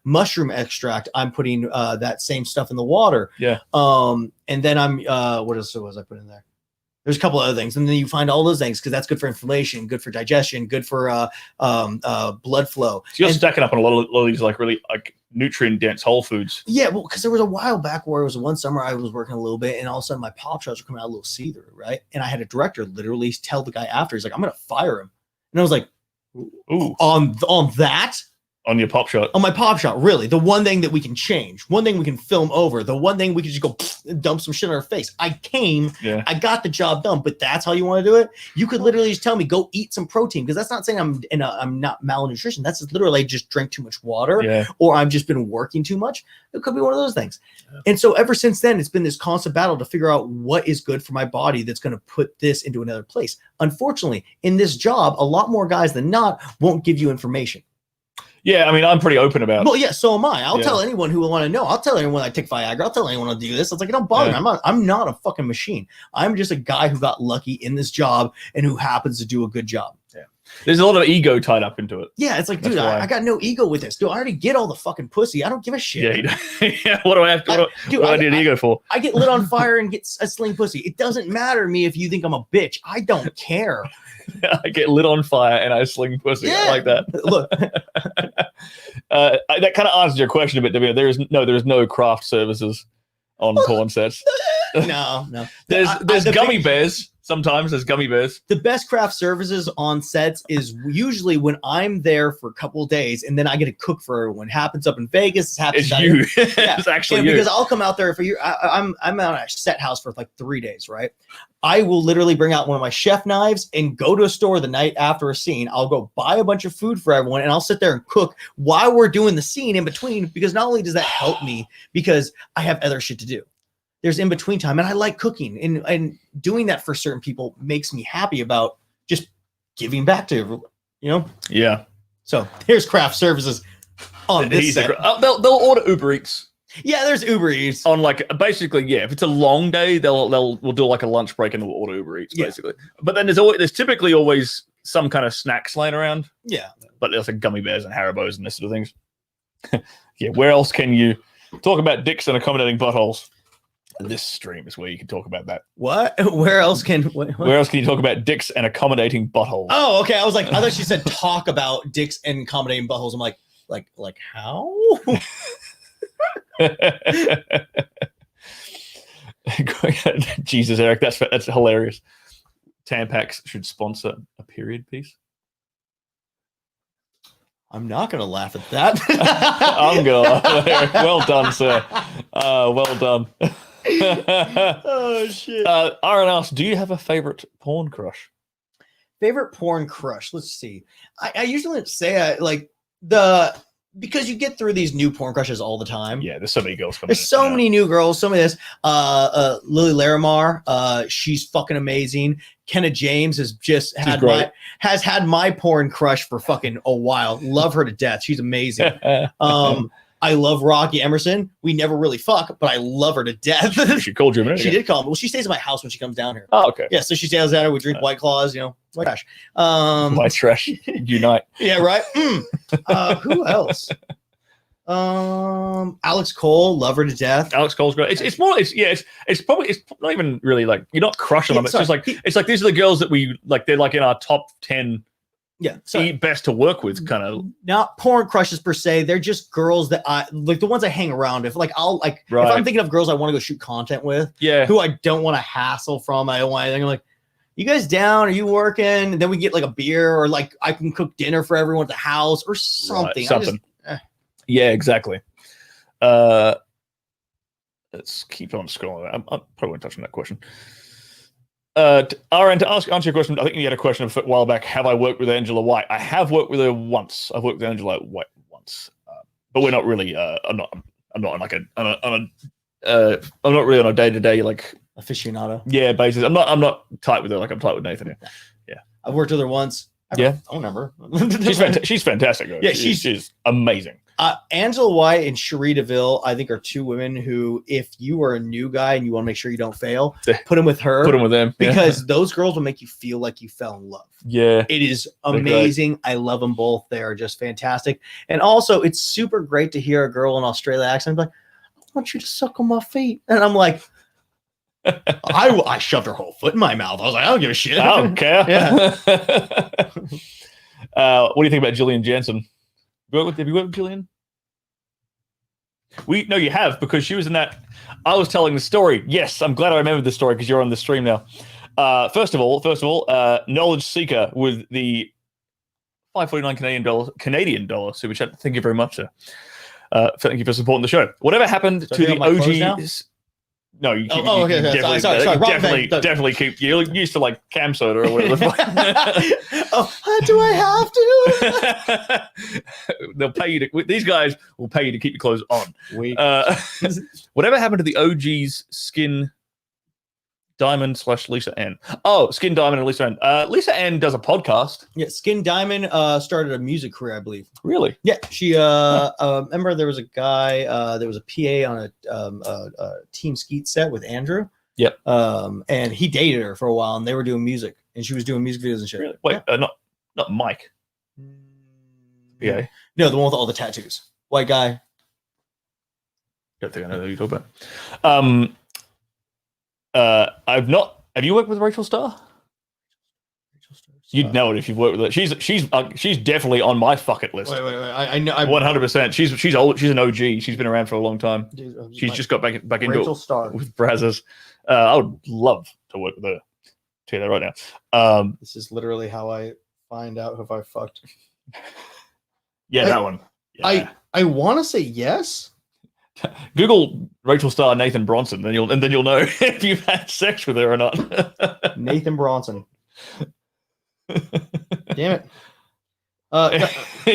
mushroom extract, I'm putting that same stuff in the water. Yeah. And then I'm what else was I putting in there? There's a couple other things, and then you find all those things because that's good for inflammation, good for digestion, good for blood flow. So you're stacking up on a lot of these really nutrient dense whole foods. Yeah, well, because there was a while back where it was one summer I was working a little bit, and all of a sudden my paw trousers were coming out a little see-through, right? And I had a director literally tell the guy after, he's like, "I'm gonna fire him," and I was like, "Ooh, on that." On your pop shot. On my pop shot, really. The one thing that we can change, one thing we can film over, the one thing we can just go dump some shit on our face. I I got the job done, but that's how you want to do it. You could literally just tell me, go eat some protein, because that's not saying I'm not malnutrition. That's just literally I just drank too much water or I've just been working too much. It could be one of those things. And so ever since then, it's been this constant battle to figure out what is good for my body that's going to put this into another place. Unfortunately, in this job, a lot more guys than not won't give you information. Yeah, I mean, I'm pretty open about it. Well, yeah, so am I. I'll tell anyone who will want to know. I'll tell anyone I take Viagra. I'll tell anyone I'll do this. It's like, it don't bother me. I'm not a fucking machine. I'm just a guy who got lucky in this job and who happens to do a good job. Yeah. There's a lot of ego tied up into it. Yeah, it's like, dude, I got no ego with this. Dude, I already get all the fucking pussy. I don't give a shit. Yeah, what do I have to, what do I need ego for? I get lit on fire and get a sling pussy. It doesn't matter to me if you think I'm a bitch. I don't care. I get lit on fire and I sling pussy. I like that. Look. That kind of answers your question a bit, David. There is no craft services on porn sets. No. There's gummy bears. Sometimes there's gummy bears. The best craft services on sets is usually when I'm there for a couple of days and then I get to cook for everyone. It happens up in Vegas. It's you. It's actually you. Because I'll come out there for you. I'm on a set house for like 3 days, right? I will literally bring out one of my chef knives and go to a store the night after a scene. I'll go buy a bunch of food for everyone and I'll sit there and cook while we're doing the scene in between, because not only does that help me because I have other shit to do. There's in between time, and I like cooking, and doing that for certain people makes me happy about just giving back to everyone, you know? Yeah. So here's craft services on this set. They'll order Uber Eats. Yeah, there's Uber Eats. On like, basically, yeah, if it's a long day, we'll do like a lunch break and we'll order Uber Eats, basically. But then there's typically always some kind of snacks laying around. Yeah. But there's like gummy bears and Haribos and this sort of things. Yeah, where else can you talk about dicks and accommodating buttholes? This stream is where you can talk about that. What? Where else can you talk about dicks and accommodating buttholes? Oh, okay. I was like, I thought she said talk about dicks and accommodating buttholes. I'm like how? Jesus, Eric, that's hilarious. Tampax should sponsor a period piece. I'm not gonna laugh at that. I'm gonna laugh, Eric. Well done, sir. Well done. Oh shit. Aaron asks, do you have a favorite porn crush? Favorite porn crush? Let's see. I usually say because you get through these new porn crushes all the time. Yeah, there's so many girls coming. There's so many new girls. So many of this. Lily Larimar, she's fucking amazing. Kenna James has had my porn crush for fucking a while. Love her to death. She's amazing. I love Rocky Emerson. We never really fuck, but I love her to death. She called you a minute. She did call me. Well, she stays at my house when she comes down here. Oh, okay. Yeah, so she stays down here. We drink White Claws, white trash. White trash. Unite. Yeah, right. Who else? Alex Cole, love her to death. Alex Cole's great. It's not even really like you're not crushing them. It's just like these are the girls that we like. They're like in our top 10. Yeah, so best to work with, kind of. Not porn crushes per se. They're just girls that I like, the ones I hang around. If if I'm thinking of girls I want to go shoot content with, who I don't want to hassle from. I don't want anything. I'm like, you guys down? Are you working? And then we get like a beer, or like I can cook dinner for everyone at the house or something. Something. Yeah, exactly. Let's keep on scrolling. I probably won't touch on that question. RN, to answer your question, I think you had a question a while back. Have I worked with Angela White? I have worked with her once. I've worked with Angela White once, but we're not really. I'm not really on a day-to-day like aficionado. Yeah, basis. I'm not tight with her like I'm tight with Nathan. Yeah. I've worked with her once. I don't remember. She's fantastic. Though. Yeah, she's amazing. Angela White and Cherie DeVille, I think, are two women who, if you are a new guy and you want to make sure you don't fail, put them with her. Put them with them. Because those girls will make you feel like you fell in love. Yeah. It is amazing. I love them both. They are just fantastic. And also, it's super great to hear a girl in Australia accent like, I want you to suck on my feet. And I'm like, I shoved her whole foot in my mouth. I was like, I don't give a shit. I don't care. Yeah. What do you think about Gillian Jansen? Have you worked with Gillian? No, you have, because she was in that. I was telling the story. Yes, I'm glad I remembered the story because you're on the stream now. First of all, Knowledge Seeker with the $5.49 Canadian dollar super chat. Thank you very much, sir. Thank you for supporting the show. Whatever happened to the OGs? No, you keep, okay. Definitely keep. You're used to like cam soda or whatever. Do I have to? They'll pay you to. These guys will pay you to keep your clothes on. Whatever happened to the OGs Skin Diamond / Lisa N? Oh, Skin Diamond and Lisa N. Lisa N does a podcast. Yeah, Skin Diamond started a music career, I believe. Really? Yeah, she. Remember there was a guy. There was a PA on a Team Skeet set with Andrew. Yep. And he dated her for a while, and they were doing music, and she was doing music videos and shit. Really? Wait, not Mike. Yeah. No, the one with all the tattoos. White guy. Don't think I know who you're talking about. I've not. Have you worked with Rachel Starr? You'd know it if you've worked with her. She's definitely on my bucket list. Wait. I know. 100%. She's old. She's an OG. She's been around for a long time. She's just got back into Rachel it Starr with Brazzers. I would love to work with her. Tell you that right now. This is literally how I find out if I fucked. Yeah, that one. Yeah. I want to say yes. Google Rachel Starr Nathan Bronson, then you'll know if you've had sex with her or not. Nathan Bronson. Damn it.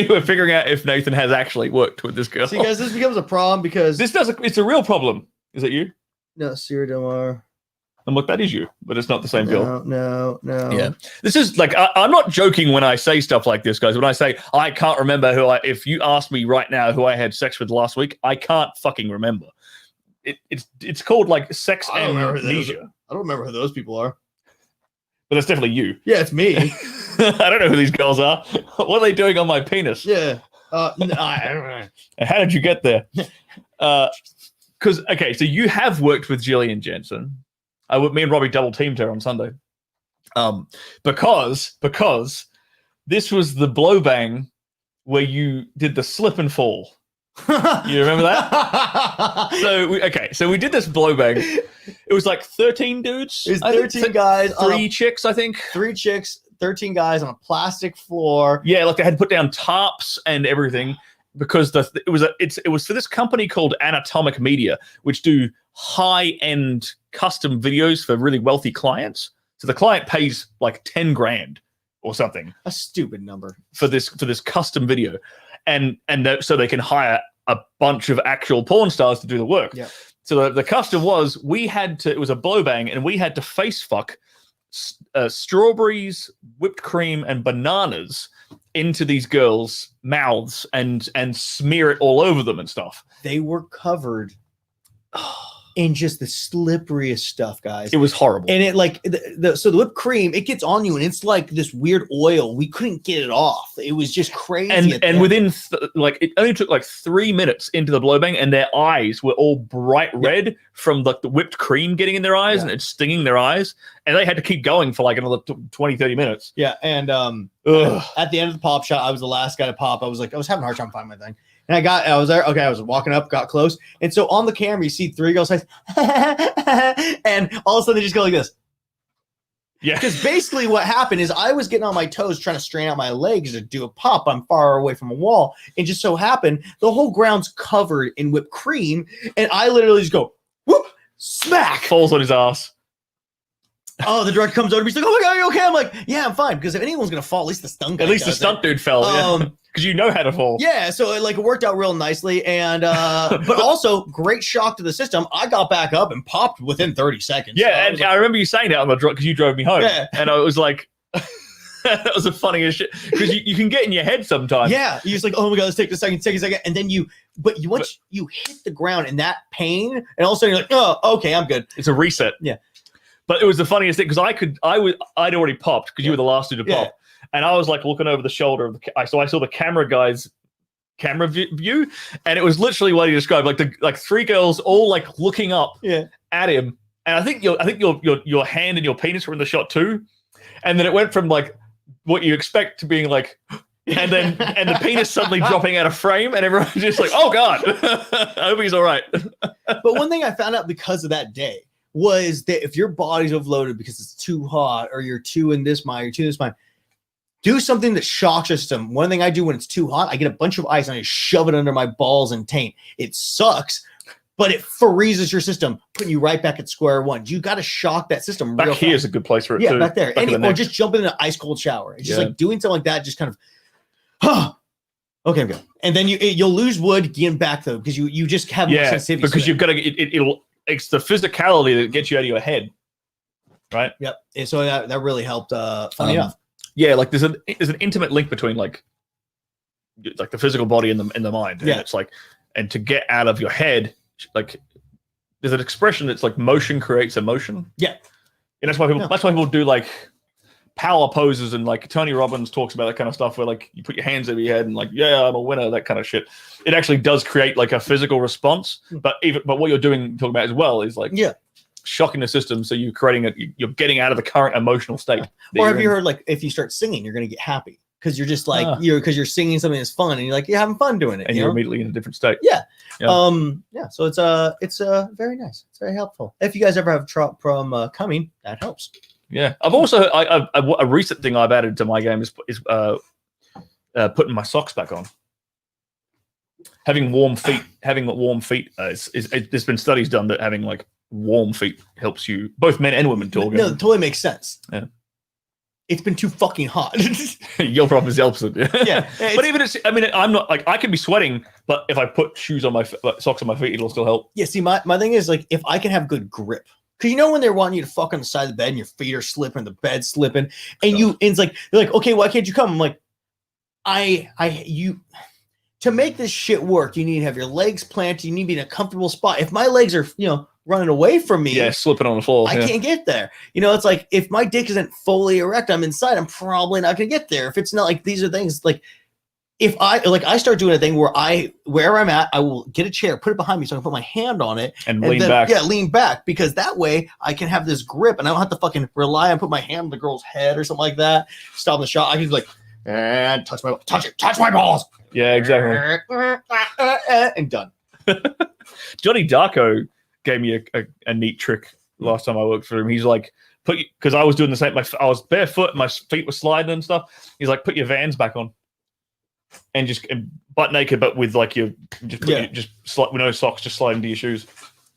We're figuring out if Nathan has actually worked with this girl. See, guys, this becomes a problem because it's a real problem. Is it you? No, Sierra Delmar. And look, that is you, but it's not the same girl. No. Yeah. This is like, I'm not joking when I say stuff like this, guys. When I say I can't remember if you ask me right now who I had sex with last week, I can't fucking remember. It's called like sex amnesia. I don't remember who those people are. But that's definitely you. Yeah, it's me. I don't know who these girls are. What are they doing on my penis? Yeah. No, I don't know. How did you get there? Because, okay, so you have worked with Jillian Jensen. Me and Robbie double teamed her on Sunday. Because this was the blow bang where you did the slip and fall. You remember that? So we did this blow bang. It was like 13 dudes. It was 13 guys. 3 chicks, I think. 3 chicks, 13 guys on a plastic floor. Yeah, like they had to put down tarps and everything because it was for this company called Anatomic Media, which do high-end custom videos for really wealthy clients. So the client pays like 10 grand or something. A stupid number. For this custom video. So they can hire a bunch of actual porn stars to do the work. Yeah. So the custom was it was a blow bang, and we had to face fuck strawberries, whipped cream, and bananas into these girls' mouths and smear it all over them and stuff. They were covered in just the slipperiest stuff, guys. It was horrible. And it like so the whipped cream, it gets on you, and it's like this weird oil. We couldn't get it off. It was just crazy. And within it only took like 3 minutes into the blow bang, and their eyes were all bright red from like the whipped cream getting in their eyes and it's stinging their eyes. And they had to keep going for like another 20, 30 minutes. Yeah. And at the end of the pop shot, I was the last guy to pop. I was having a hard time finding my thing. And I was there. Okay, I was walking up, got close. And so on the camera, you see 3 girls, and all of a sudden they just go like this. Yeah. Because basically what happened is I was getting on my toes trying to strain out my legs to do a pop. I'm far away from a wall. And just so happened, the whole ground's covered in whipped cream. And I literally just go, whoop, smack. Falls on his ass. Oh, the director comes over to me. He's like, "Oh my god, are you okay?" I'm like, "Yeah, I'm fine." Because if anyone's gonna fall, at least the stunt guy. At least the stunt dude fell. Because you know how to fall. Yeah, so it worked out real nicely, and but also great shock to the system. I got back up and popped within 30 seconds. Yeah, and I remember you saying that on the drop because you drove me home. Yeah, and I was like, that was the funniest shit because you can get in your head sometimes. Yeah, you're just like, "Oh my god, let's take a second," and then once you hit the ground and that pain, and all of a sudden you're like, "Oh, okay, I'm good." It's a reset. Yeah. But it was the funniest thing because I'd already popped because you were the last dude to pop, and I was like looking over the shoulder of so I saw the camera guy's camera view, and it was literally what he described, like 3 girls all like looking up at him, and I think your hand and your penis were in the shot too, and then it went from like what you expect to being like, and the penis suddenly dropping out of frame, and everyone's just like, "Oh god, I hope he's all right." But one thing I found out because of that day was that if your body's overloaded because it's too hot or you're too in this mind, do something that shocks your system. One thing I do when it's too hot, I get a bunch of ice and I shove it under my balls and taint. It sucks, but it freezes your system, putting you right back at square one. You got to shock that system. Back here is a good place for it. Yeah, too. back there. Back Or just jump in an ice cold shower. It's just like doing something like that. Just kind of, okay, I'm good. And then you'll lose wood getting back though because you just have more sensitivity. Because you've got to. It's the physicality that gets you out of your head, right? Yep. And so that really helped. Funny enough. Yeah, like there's an intimate link between like the physical body and the mind. And it's like, and to get out of your head, like there's an expression that's like motion creates emotion. Yeah. And that's why people do like power poses, and like Tony Robbins talks about that kind of stuff where like you put your hands over your head and like, yeah, I'm a winner, that kind of shit. It actually does create like a physical response. But what you're talking about as well is like shocking the system, so you're you're getting out of the current emotional state. Or have you heard like if you start singing, you're gonna get happy because you're just like you're singing something that's fun and you're like you're having fun doing it, and you're immediately in a different state. Yeah. So it's very nice. It's very helpful. If you guys ever have trouble from coming, that helps. Yeah, I've also a recent thing I've added to my game is putting my socks back on. Having warm feet. There's been studies done that having like warm feet helps you, both men and women. No, it totally makes sense. Yeah, it's been too fucking hot. Your problem is the opposite. Yeah, but even I'm not like I can be sweating, but if I put shoes on my socks on my feet, it'll still help. Yeah, see, my thing is like if I can have good grip. Because when they're wanting you to fuck on the side of the bed and your feet are slipping, the bed's slipping, and it's like they're like, okay, why can't you come? I'm like, to make this shit work, you need to have your legs planted, you need to be in a comfortable spot. If my legs are, running away from me, slipping on the floor, I can't get there. It's like if my dick isn't fully erect, I'm inside, I'm probably not gonna get there. If it's not like these are things like if I start doing a thing where I'm at, I will get a chair, put it behind me so I can put my hand on it and lean back. Yeah, lean back because that way I can have this grip and I don't have to fucking rely on put my hand on the girl's head or something like that. Stop the shot. I can just like and touch my balls. Yeah, exactly. And done. Johnny Darko gave me a neat trick last time I worked for him. He's like, because I was doing the same. I was barefoot, my feet were sliding and stuff. He's like, put your Vans back on, and just butt naked, but with like with no socks, just slide into your shoes,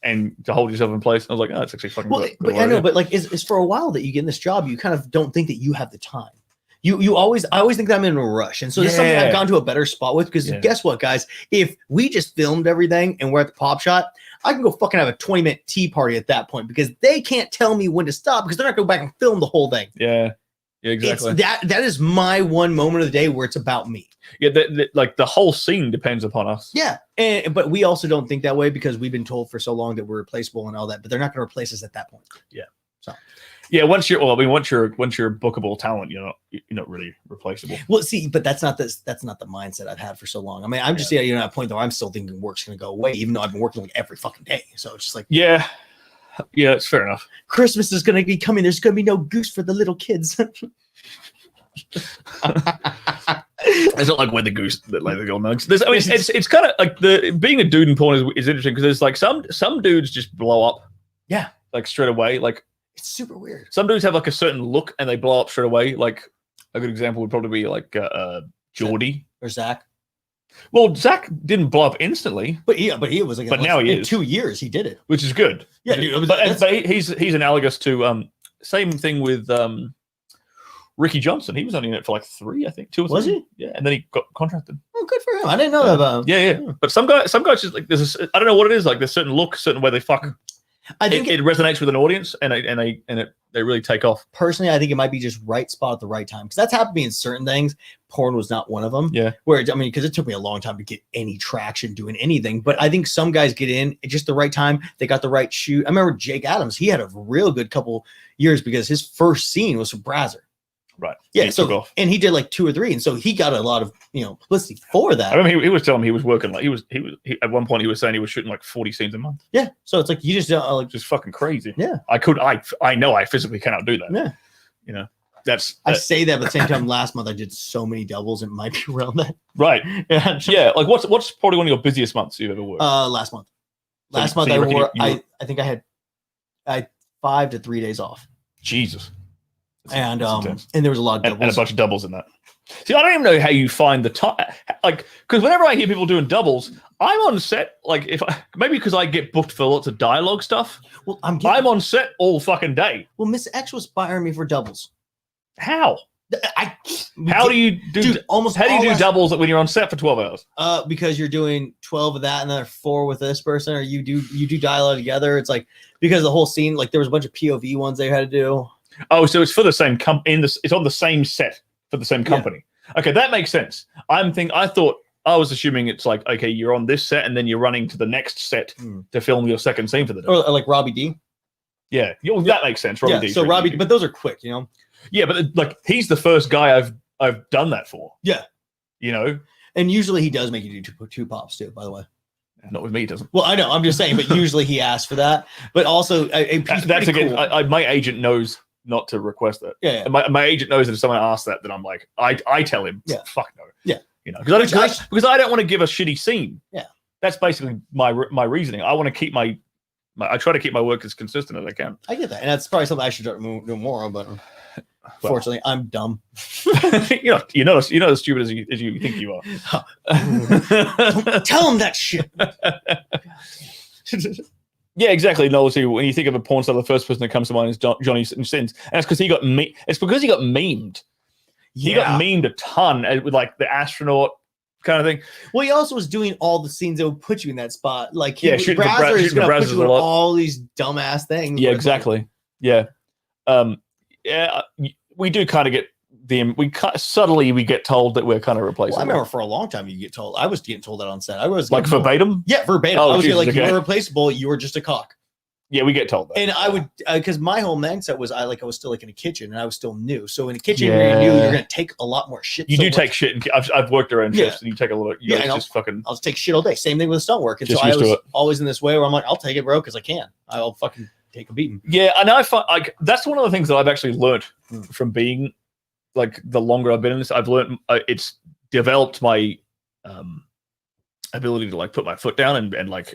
and to hold yourself in place. I was like, oh, that's actually fucking. Well, but I know, but like, it's for a while that you get in this job, you kind of don't think that you have the time. I always think that I'm in a rush. And so this is something I've gone to a better spot with because guess what, guys? If we just filmed everything and we're at the pop shot, I can go fucking have a 20-minute tea party at that point because they can't tell me when to stop because they're not going to go back and film the whole thing. Yeah. Yeah, exactly. That is my one moment of the day where it's about me. Yeah, like the whole scene depends upon us. Yeah, but we also don't think that way because we've been told for so long that we're replaceable and all that. But they're not going to replace us at that point. Yeah. So. Yeah, once you're a bookable talent, you're not really replaceable. Well, see, but that's not the mindset I've had for so long. I mean, I'm just at a point where I'm still thinking work's going to go away, even though I've been working like every fucking day. So it's just like yeah, it's fair enough. Christmas is going to be coming. There's going to be no goose for the little kids. It's not like when the goose that lay the gold nugs. It's kind of like being a dude in porn is interesting because there's like some dudes just blow up. Yeah, like straight away. Like it's super weird. Some dudes have like a certain look and they blow up straight away. Like a good example would probably be like Geordie or Zach. Well, Zach didn't blow up instantly, but he was like. But now he is. 2 years he did it, which is good. Yeah, but he's analogous to same thing with Ricky Johnson. He was only in it for like 3, I think, 2 or 3. Was he? Yeah, and then he got contracted. Oh, good for him. I didn't know that about him. Yeah. But some guys just like there's I don't know what it is. Like there's certain look, certain way they fuck. I think it resonates with an audience, and they really take off. Personally, I think it might be just right spot at the right time because that's happened to me in certain things. Porn was not one of them. Yeah, because it took me a long time to get any traction doing anything. But I think some guys get in at just the right time. They got the right shoot. I remember Jake Adams. He had a real good couple years because his first scene was from Brazzer. Right. Yeah. So and he did like 2 or 3, and so he got a lot of publicity for that. I remember he was telling me he was working like he was at one point he was saying he was shooting like 40 scenes a month. Yeah. So it's like you just just fucking crazy. Yeah. I know I physically cannot do that. Yeah. I say that, but at the same time, last month I did so many doubles. It might be around that. Right. Yeah. Like what's probably one of your busiest months you've ever worked? Last month. Last month I think I had 5 to 3 days off. Jesus. And That's intense. and there was a lot of doubles. And a bunch of doubles in that. See, I don't even know how you find the time. Like, because whenever I hear people doing doubles, I'm on set. Like, maybe because I get booked for lots of dialogue stuff. Well, I'm on set all fucking day. Well, Miss X was firing me for doubles. How? How do you do? Dude, almost. How do you do doubles when you're on set for 12 hours? Because you're doing 12 of that and then 4 with this person, or you do dialogue together. It's like because the whole scene, like there was a bunch of POV ones they had to do. Oh, so it's for the same it's on the same set for the same company. Yeah. Okay, that makes sense. I was assuming it's like, okay, you're on this set and then you're running to the next set to film your second scene for the day. Or like Robbie D. Yeah, that makes sense. Robbie D. So Robbie, but those are quick, you know. Yeah, but like he's the first guy I've done that for. Yeah, you know, and usually he does make you do two pops too. By the way, not with me, he doesn't. Well, I know. I'm just saying, but usually he asks for that. But also, that's again. Cool. My agent knows not to request that. Yeah. My agent knows that if someone asks that, then I'm like, I tell him, fuck no. Yeah. You know, because I don't want to give a shitty scene. Yeah. That's basically my reasoning. I want to keep I try to keep my work as consistent as I can. I get that, and that's probably something I should do more of. But fortunately, I'm dumb. you're not as stupid as you think you are. Don't tell him that shit. Yeah, exactly. No, see, when you think of a porn star, the first person that comes to mind is Johnny Sins, and it's because he got memed. He got memed a ton with like the astronaut kind of thing. Well, he also was doing all the scenes that would put you in that spot. Like, shooting the Brazzers a lot. All these dumbass things. Yeah, exactly. Yeah, we do kind of get subtly we get told that we're kind of replaceable. Well, I remember for a long time you get told. I was getting told that on set. I was like verbatim. Yeah, verbatim. I was like, you were replaceable. You were just a cock. Yeah, we get told that. And I would, because my whole mindset was I was still like in a kitchen and I was still new. So in a kitchen, you knew you're going to take a lot more shit. You do take shit. I've worked around shifts and you take a lot. I'll just take shit all day. Same thing with stunt work. And so I was always in this way where I'm like, I'll take it, bro, because I can. I'll fucking take a beating. Yeah, and I find like that's one of the things that I've actually learned from being like the longer I've been in this. I've learned it's developed my ability to like put my foot down and like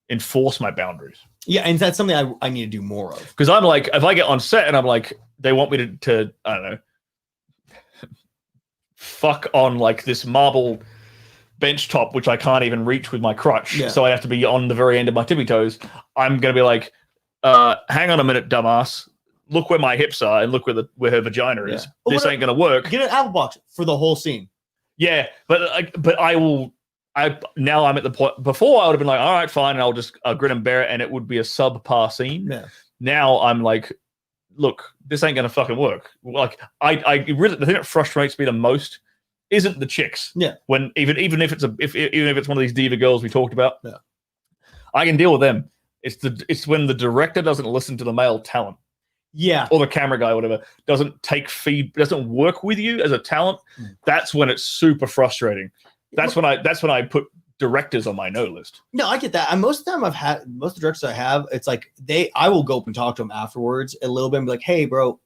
enforce my boundaries. Yeah, and that's something I need to do more of. Because I'm like, if I get on set and I'm like, they want me to I don't know, fuck on like this marble bench top, which I can't even reach with my crutch. Yeah. So I have to be on the very end of my tippy toes. I'm going to be like, hang on a minute, dumbass. Look where my hips are and look where her vagina is. Yeah. This ain't going to work. Get an apple box for the whole scene. Yeah, but I will... now I'm at the point. Before I would have been like, all right, fine, and I'll grin and bear it, and it would be a subpar scene. Yeah. Now I'm like, look, this ain't gonna fucking work. Like, I really, the thing that frustrates me the most isn't the chicks. Yeah. When even if it's even if it's one of these diva girls we talked about. Yeah. I can deal with them. It's when the director doesn't listen to the male talent. Yeah. Or the camera guy, or whatever, doesn't work with you as a talent. That's when it's super frustrating. That's when I put directors on my no list. No, I get that. And most of the time most of the directors I have, it's like I will go up and talk to them afterwards a little bit and be like, hey, bro,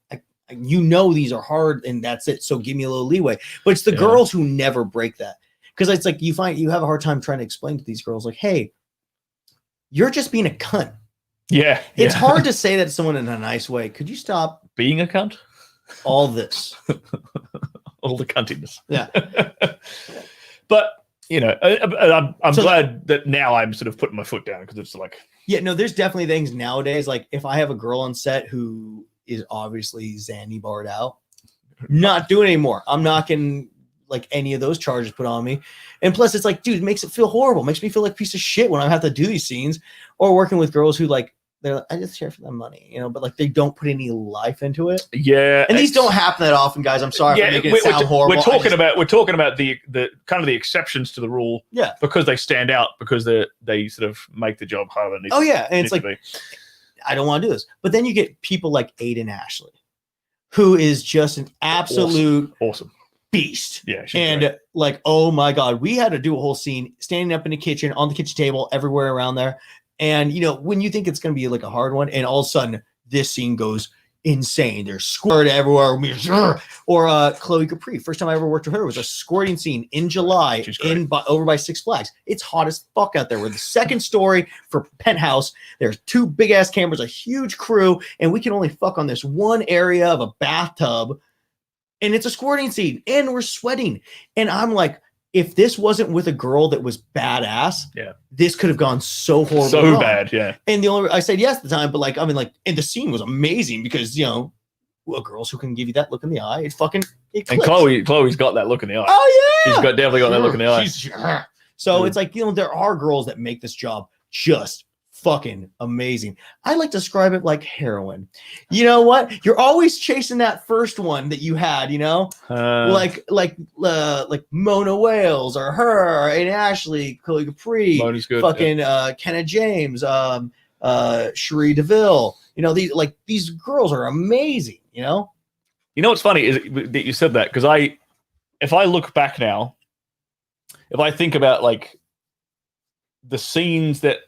these are hard and that's it. So give me a little leeway. But it's the girls who never break that. Because it's like you have a hard time trying to explain to these girls like, hey, you're just being a cunt. Yeah. It's hard to say that to someone in a nice way. Could you stop being a cunt? All this. All the cuntiness. Yeah. But, I'm glad that now I'm sort of putting my foot down because it's like... Yeah, no, there's definitely things nowadays. Like if I have a girl on set who is obviously Zanny barred out, not doing it anymore. I'm not getting like any of those charges put on me. And plus it's like, dude, it makes it feel horrible. It makes me feel like a piece of shit when I have to do these scenes or working with girls who like, they're like, I just here for the money, but like they don't put any life into it. Yeah, and these don't happen that often, guys. I'm sorry for making it sound horrible. We're talking about the kind of the exceptions to the rule. Yeah, because they stand out because they sort of make the job harder than it Oh yeah, and it's like I don't want to do this, but then you get people like Aiden Ashley, who is just an absolute awesome beast. Yeah, and great. Like oh my god, we had to do a whole scene standing up in the kitchen, on the kitchen table, everywhere around there. And, when you think it's going to be like a hard one and all of a sudden this scene goes insane. There's squirt everywhere. Or Chloe Capri. First time I ever worked with her was a squirting scene in July over by Six Flags. It's hot as fuck out there. We're the second story for Penthouse. There's 2 big ass cameras, a huge crew, and we can only fuck on this one area of a bathtub. And it's a squirting scene, and we're sweating. And I'm like, if this wasn't with a girl that was badass, this could have gone so horrible. So wrong. bad, yeah. And I said yes at the time, but like, I mean, like, and the scene was amazing because, you know, well, girls who can give you that look in the eye, it clicks. And Chloe's got that look in the eye. Oh yeah, she's definitely got that look in the eye. So it's like, you know, there are girls that make this job just fucking amazing. I like to describe it like heroin. You know what? You're always chasing that first one that you had, you know, like Mona Wales or her and Ashley, Chloe Capri, Mona's good, fucking Kenna James, Cherie DeVille. You know, these girls are amazing. You know. You know what's funny is that you said that because if I look back now, if I think about like the scenes that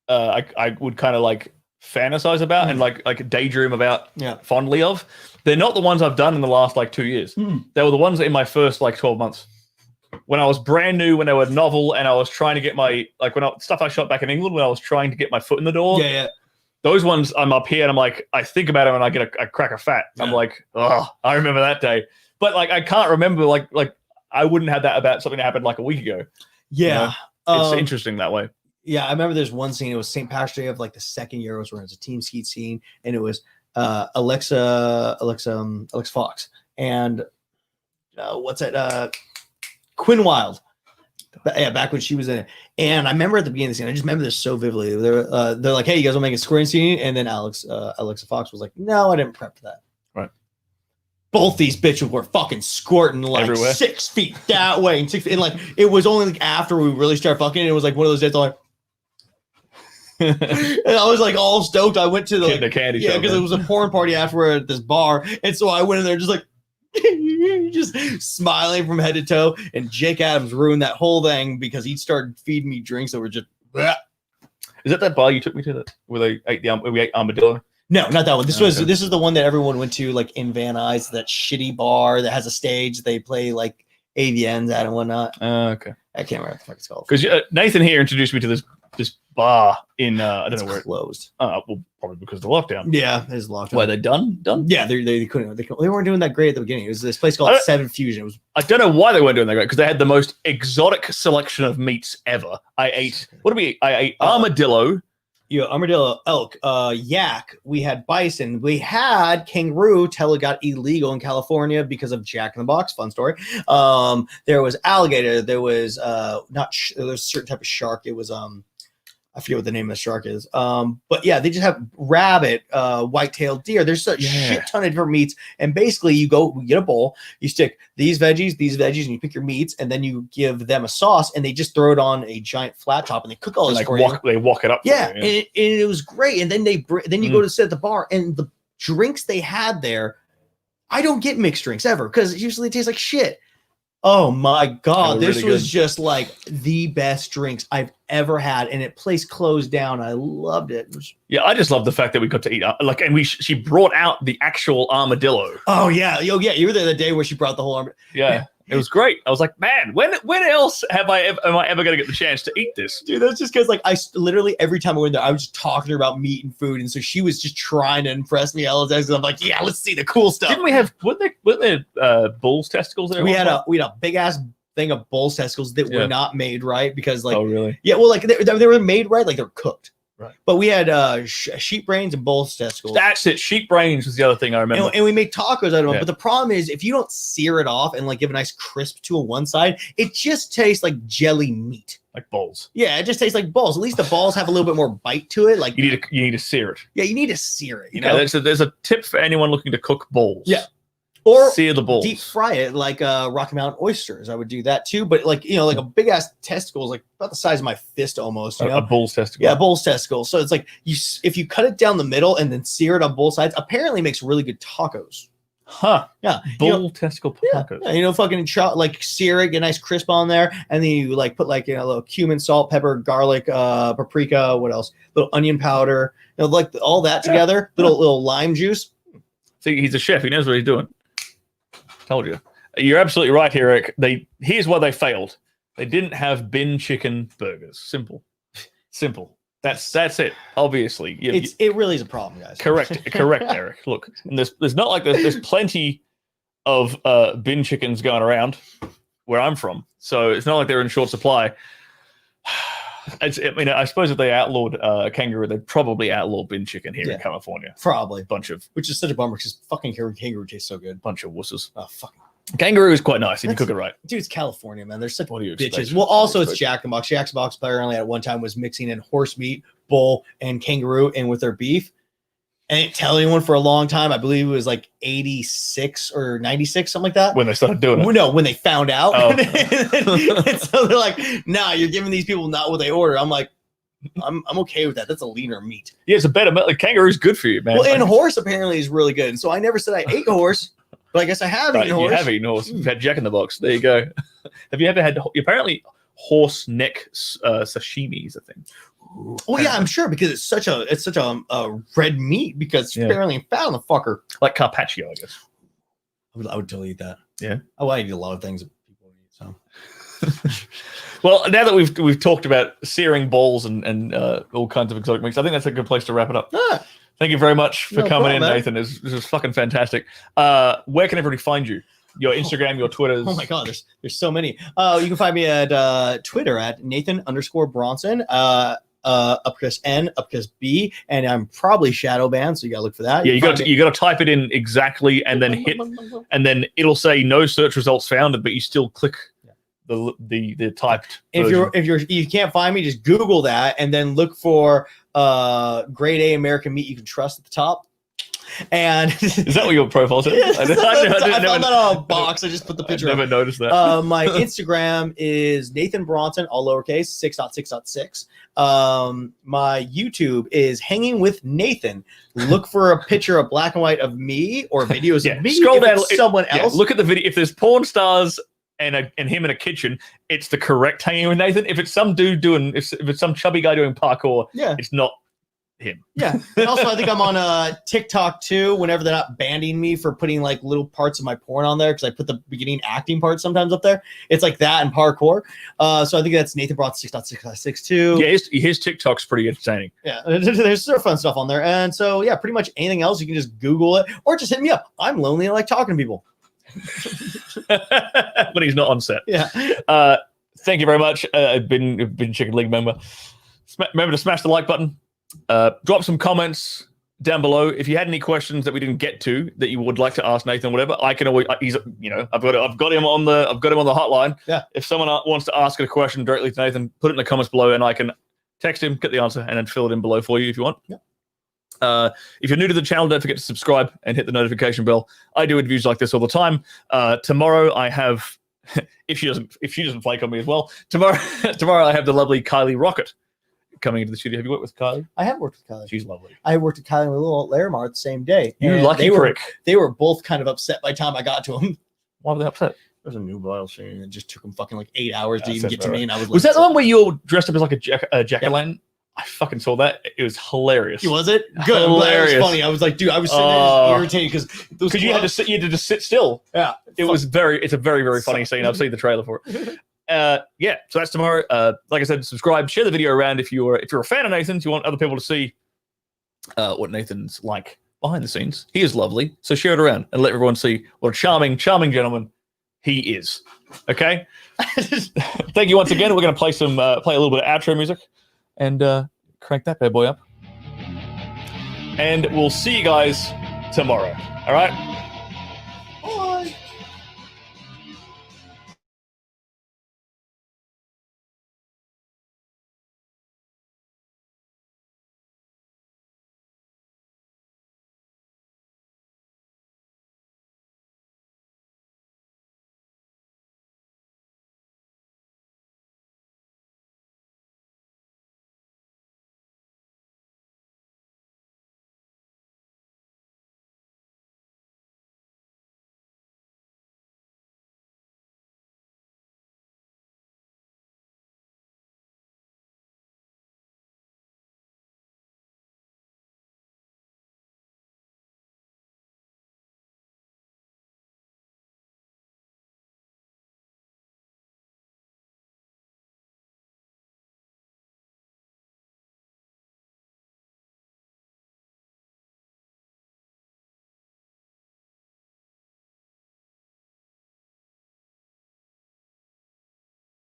I would kind of like fantasize about and like daydream about fondly of, they're not the ones I've done in the last like 2 years. They were the ones in my first like 12 months when I was brand new, when they were novel, and I was trying to get my stuff I shot back in England when I was trying to get my foot in the door. Yeah. Those ones, I'm up here and I'm like, I think about them and I get a crack of fat. I'm like, oh, I remember that day. But like, I can't remember like I wouldn't have that about something that happened like a week ago. Yeah. You know? It's interesting that way. Yeah, I remember there's one scene. It was St. Patrick's Day of like the second year. It was where it was a team skeet scene, and it was Alexa Fox and what's that? Quinn Wilde. Yeah, back when she was in it. And I remember at the beginning of the scene, I just remember this so vividly. They're like, "Hey, you guys want to make a squaring scene?" And then Alexa Fox was like, "No, I didn't prep for that." Right. Both these bitches were fucking squirting like everywhere. 6 feet that way and 6 feet. And like it was only like after we really started fucking, and it was like one of those days like. And I was like all stoked. I went to the candy shop because it was a porn party afterward at this bar, and so I went in there just like just smiling from head to toe. And Jake Adams ruined that whole thing because he started feeding me drinks that were just. Bleh. Is that bar you took me to where we ate armadillo? No, not that one. This is the one that everyone went to like in Van Nuys, that shitty bar that has a stage. They play like AVNs at and whatnot. Okay, I can't remember what the fuck it's called. Because Nathan here introduced me to this bar in I don't know where closed. Well, probably because of the lockdown. Yeah, it's lockdown. Why they done? Yeah, they couldn't. They weren't doing that great at the beginning. It was this place called Seven Fusion. I don't know why they weren't doing that great because they had the most exotic selection of meats ever. I ate armadillo. Yeah, armadillo, elk, yak. We had bison. We had kangaroo till it got illegal in California because of Jack in the Box. Fun story. There was alligator. There was there was a certain type of shark. It was I forget what the name of the shark is. But yeah, they just have rabbit, white-tailed deer. There's a shit ton of different meats. And basically you get a bowl, you stick these veggies, and you pick your meats, and then you give them a sauce, and they just throw it on a giant flat top, and they cook all this for you. They walk it up. Yeah, and it was great. And then you go to sit at the bar, and the drinks they had there, I don't get mixed drinks ever because usually it tastes like shit. Oh my God, this was really just like the best drinks I've ever had, and it place closed down. I loved it. Yeah, I just love the fact that we got to eat and she brought out the actual armadillo. Oh yeah, you were there the day where she brought the whole armadillo. Yeah. It was great. I was like, man, when else am I ever going to get the chance to eat this? Dude, that's just because like I literally every time I went there, I was just talking to her about meat and food, and so she was just trying to impress me. I'm like, yeah, let's see the cool stuff. Didn't we have weren't there bull's testicles there? We had a big ass thing of bull's testicles that were not made right because like, oh really? Yeah, well, like they were made right, like they're cooked. Right. But we had sheep brains and bull's testicles. That's it. Sheep brains was the other thing I remember. And we make tacos out of them. But the problem is if you don't sear it off and like give a nice crisp to one side, it just tastes like jelly meat. Like balls. Yeah, it just tastes like balls. At least the balls have a little bit more bite to it. Like you need to sear it. Yeah, you need to sear it. You know, there's a tip for anyone looking to cook balls. Yeah. Or sear the balls. Deep fry it like Rocky Mountain oysters. I would do that too. But like, you know, like a big ass testicle is like about the size of my fist almost. You know? A bull's testicle. Yeah, a bull's testicle. So it's like if you cut it down the middle and then sear it on both sides, apparently makes really good tacos. Huh. Yeah. Bull testicle tacos. Yeah, fucking like sear it, get a nice crisp on there, and then you like put like a little cumin, salt, pepper, garlic, paprika, what else? Little onion powder, like all that together. Little lime juice. See, he's a chef. He knows what he's doing. Told you. You're absolutely right here, Eric. Here's why they failed. They didn't have bin chicken burgers. Simple. That's it. Obviously, it really is a problem, guys. Correct, Eric. Look, and there's not like there's plenty of bin chickens going around where I'm from, so it's not like they're in short supply. I suppose if they outlawed kangaroo, they'd probably outlaw bin chicken here in California. Probably, which is such a bummer because fucking kangaroo tastes so good. Bunch of wusses. Oh fucking. Kangaroo is quite nice if you cook it right. Dude, it's California, man. They're such bitches. Expect? Well, also it's Jack in the Box. Jack in the Box apparently at one time was mixing in horse meat, bull, and kangaroo in with their beef. And didn't tell anyone for a long time. I believe it was like 86 or 96, something like that. When they started doing it. No, when they found out. Oh. And so they're like, nah, you're giving these people not what they order. I'm like, I'm okay with that. That's a leaner meat. Yeah, it's a better meat. Like, kangaroo's good for you, man. Well, and horse apparently is really good. And so I never said I ate horse. But I guess I have eaten horse. You have eaten horse. You've had Jack in the Box. There you go. Have you ever had? Apparently, horse neck sashimi is a thing. Oh yeah, I'm sure because it's such a red meat because it's apparently fat on the fucker. Like carpaccio, I guess. I would totally eat that. Yeah. Oh, I eat a lot of things that people eat. So. Well, now that we've talked about searing balls and all kinds of exotic meats, I think that's a good place to wrap it up. Ah. Thank you very much for coming in, man. Nathan. This was fucking fantastic. Where can everybody find you? Your Instagram, your Twitters. Oh my God, there's so many. You can find me at Twitter at Nathan_Bronson. Uppercase N, uppercase B, and I'm probably shadow banned, so you gotta look for that. Yeah, you got to type it in exactly, and then hit, and then it'll say no search results found, but you still click the typed. If you can't find me, just Google that and then look for grade A American meat you can trust at the top. And is that what your profile said? I found that on a box. I just put the picture. Never noticed that. My Instagram is Nathan Bronson, all lowercase, 6.6.6. My YouTube is Hanging with Nathan. Look for a picture of black and white of me or videos of me. Scroll down. Someone else. Look at the video. If there's porn stars and him in a kitchen, it's the correct Hanging with Nathan. If it's some dude if it's some chubby guy doing parkour, it's not him. Yeah. And also, I think I'm on TikTok too. Whenever they're not banning me for putting like little parts of my porn on there, because I put the beginning acting part sometimes up there. It's like that and parkour. So I think that's Nathan Bronson 6.6.6.2. Yeah, his TikTok's pretty entertaining. Yeah, there's fun stuff on there. And so yeah, pretty much anything else you can just Google it or just hit me up. I'm lonely. I like talking to people. When he's not on set. Yeah. Thank you very much. I've been Chicken League member. Remember to smash the like button. Drop some comments down below if you had any questions that we didn't get to that you would like to ask Nathan. Whatever, I can always. I've got him on the hotline. Yeah. If someone wants to ask a question directly to Nathan, put it in the comments below, and I can text him, get the answer, and then fill it in below for you if you want. Yeah. If you're new to the channel, don't forget to subscribe and hit the notification bell. I do interviews like this all the time. Tomorrow I have, if she doesn't flake on me as well. Tomorrow I have the lovely Kylie Rocket coming into the studio. Have you worked with Kylie? I have worked with Kylie. She's lovely. I worked with Kylie and Little Larimar the same day. You lucky prick. They were both kind of upset by the time I got to them. Why were they upset? There's a new vial scene. It just took them fucking like 8 hours to even get to me. And I was like, was that the one where you were dressed up as like a jack-o'-lantern? I fucking saw that. It was hilarious. Was it? Good. Hilarious. It was funny. I was like, dude, I was sitting there just irritated because you had to just sit still. Yeah. It's a very, very funny scene. I've seen the trailer for it. Yeah, so that's tomorrow. Like I said, subscribe, share the video around if you're a fan of Nathan's, you want other people to see what Nathan's like behind the scenes. He is lovely, so share it around and let everyone see what a charming gentleman he is. Okay. Thank you once again. We're going to play a little bit of outro music and crank that bad boy up. And we'll see you guys tomorrow. All right.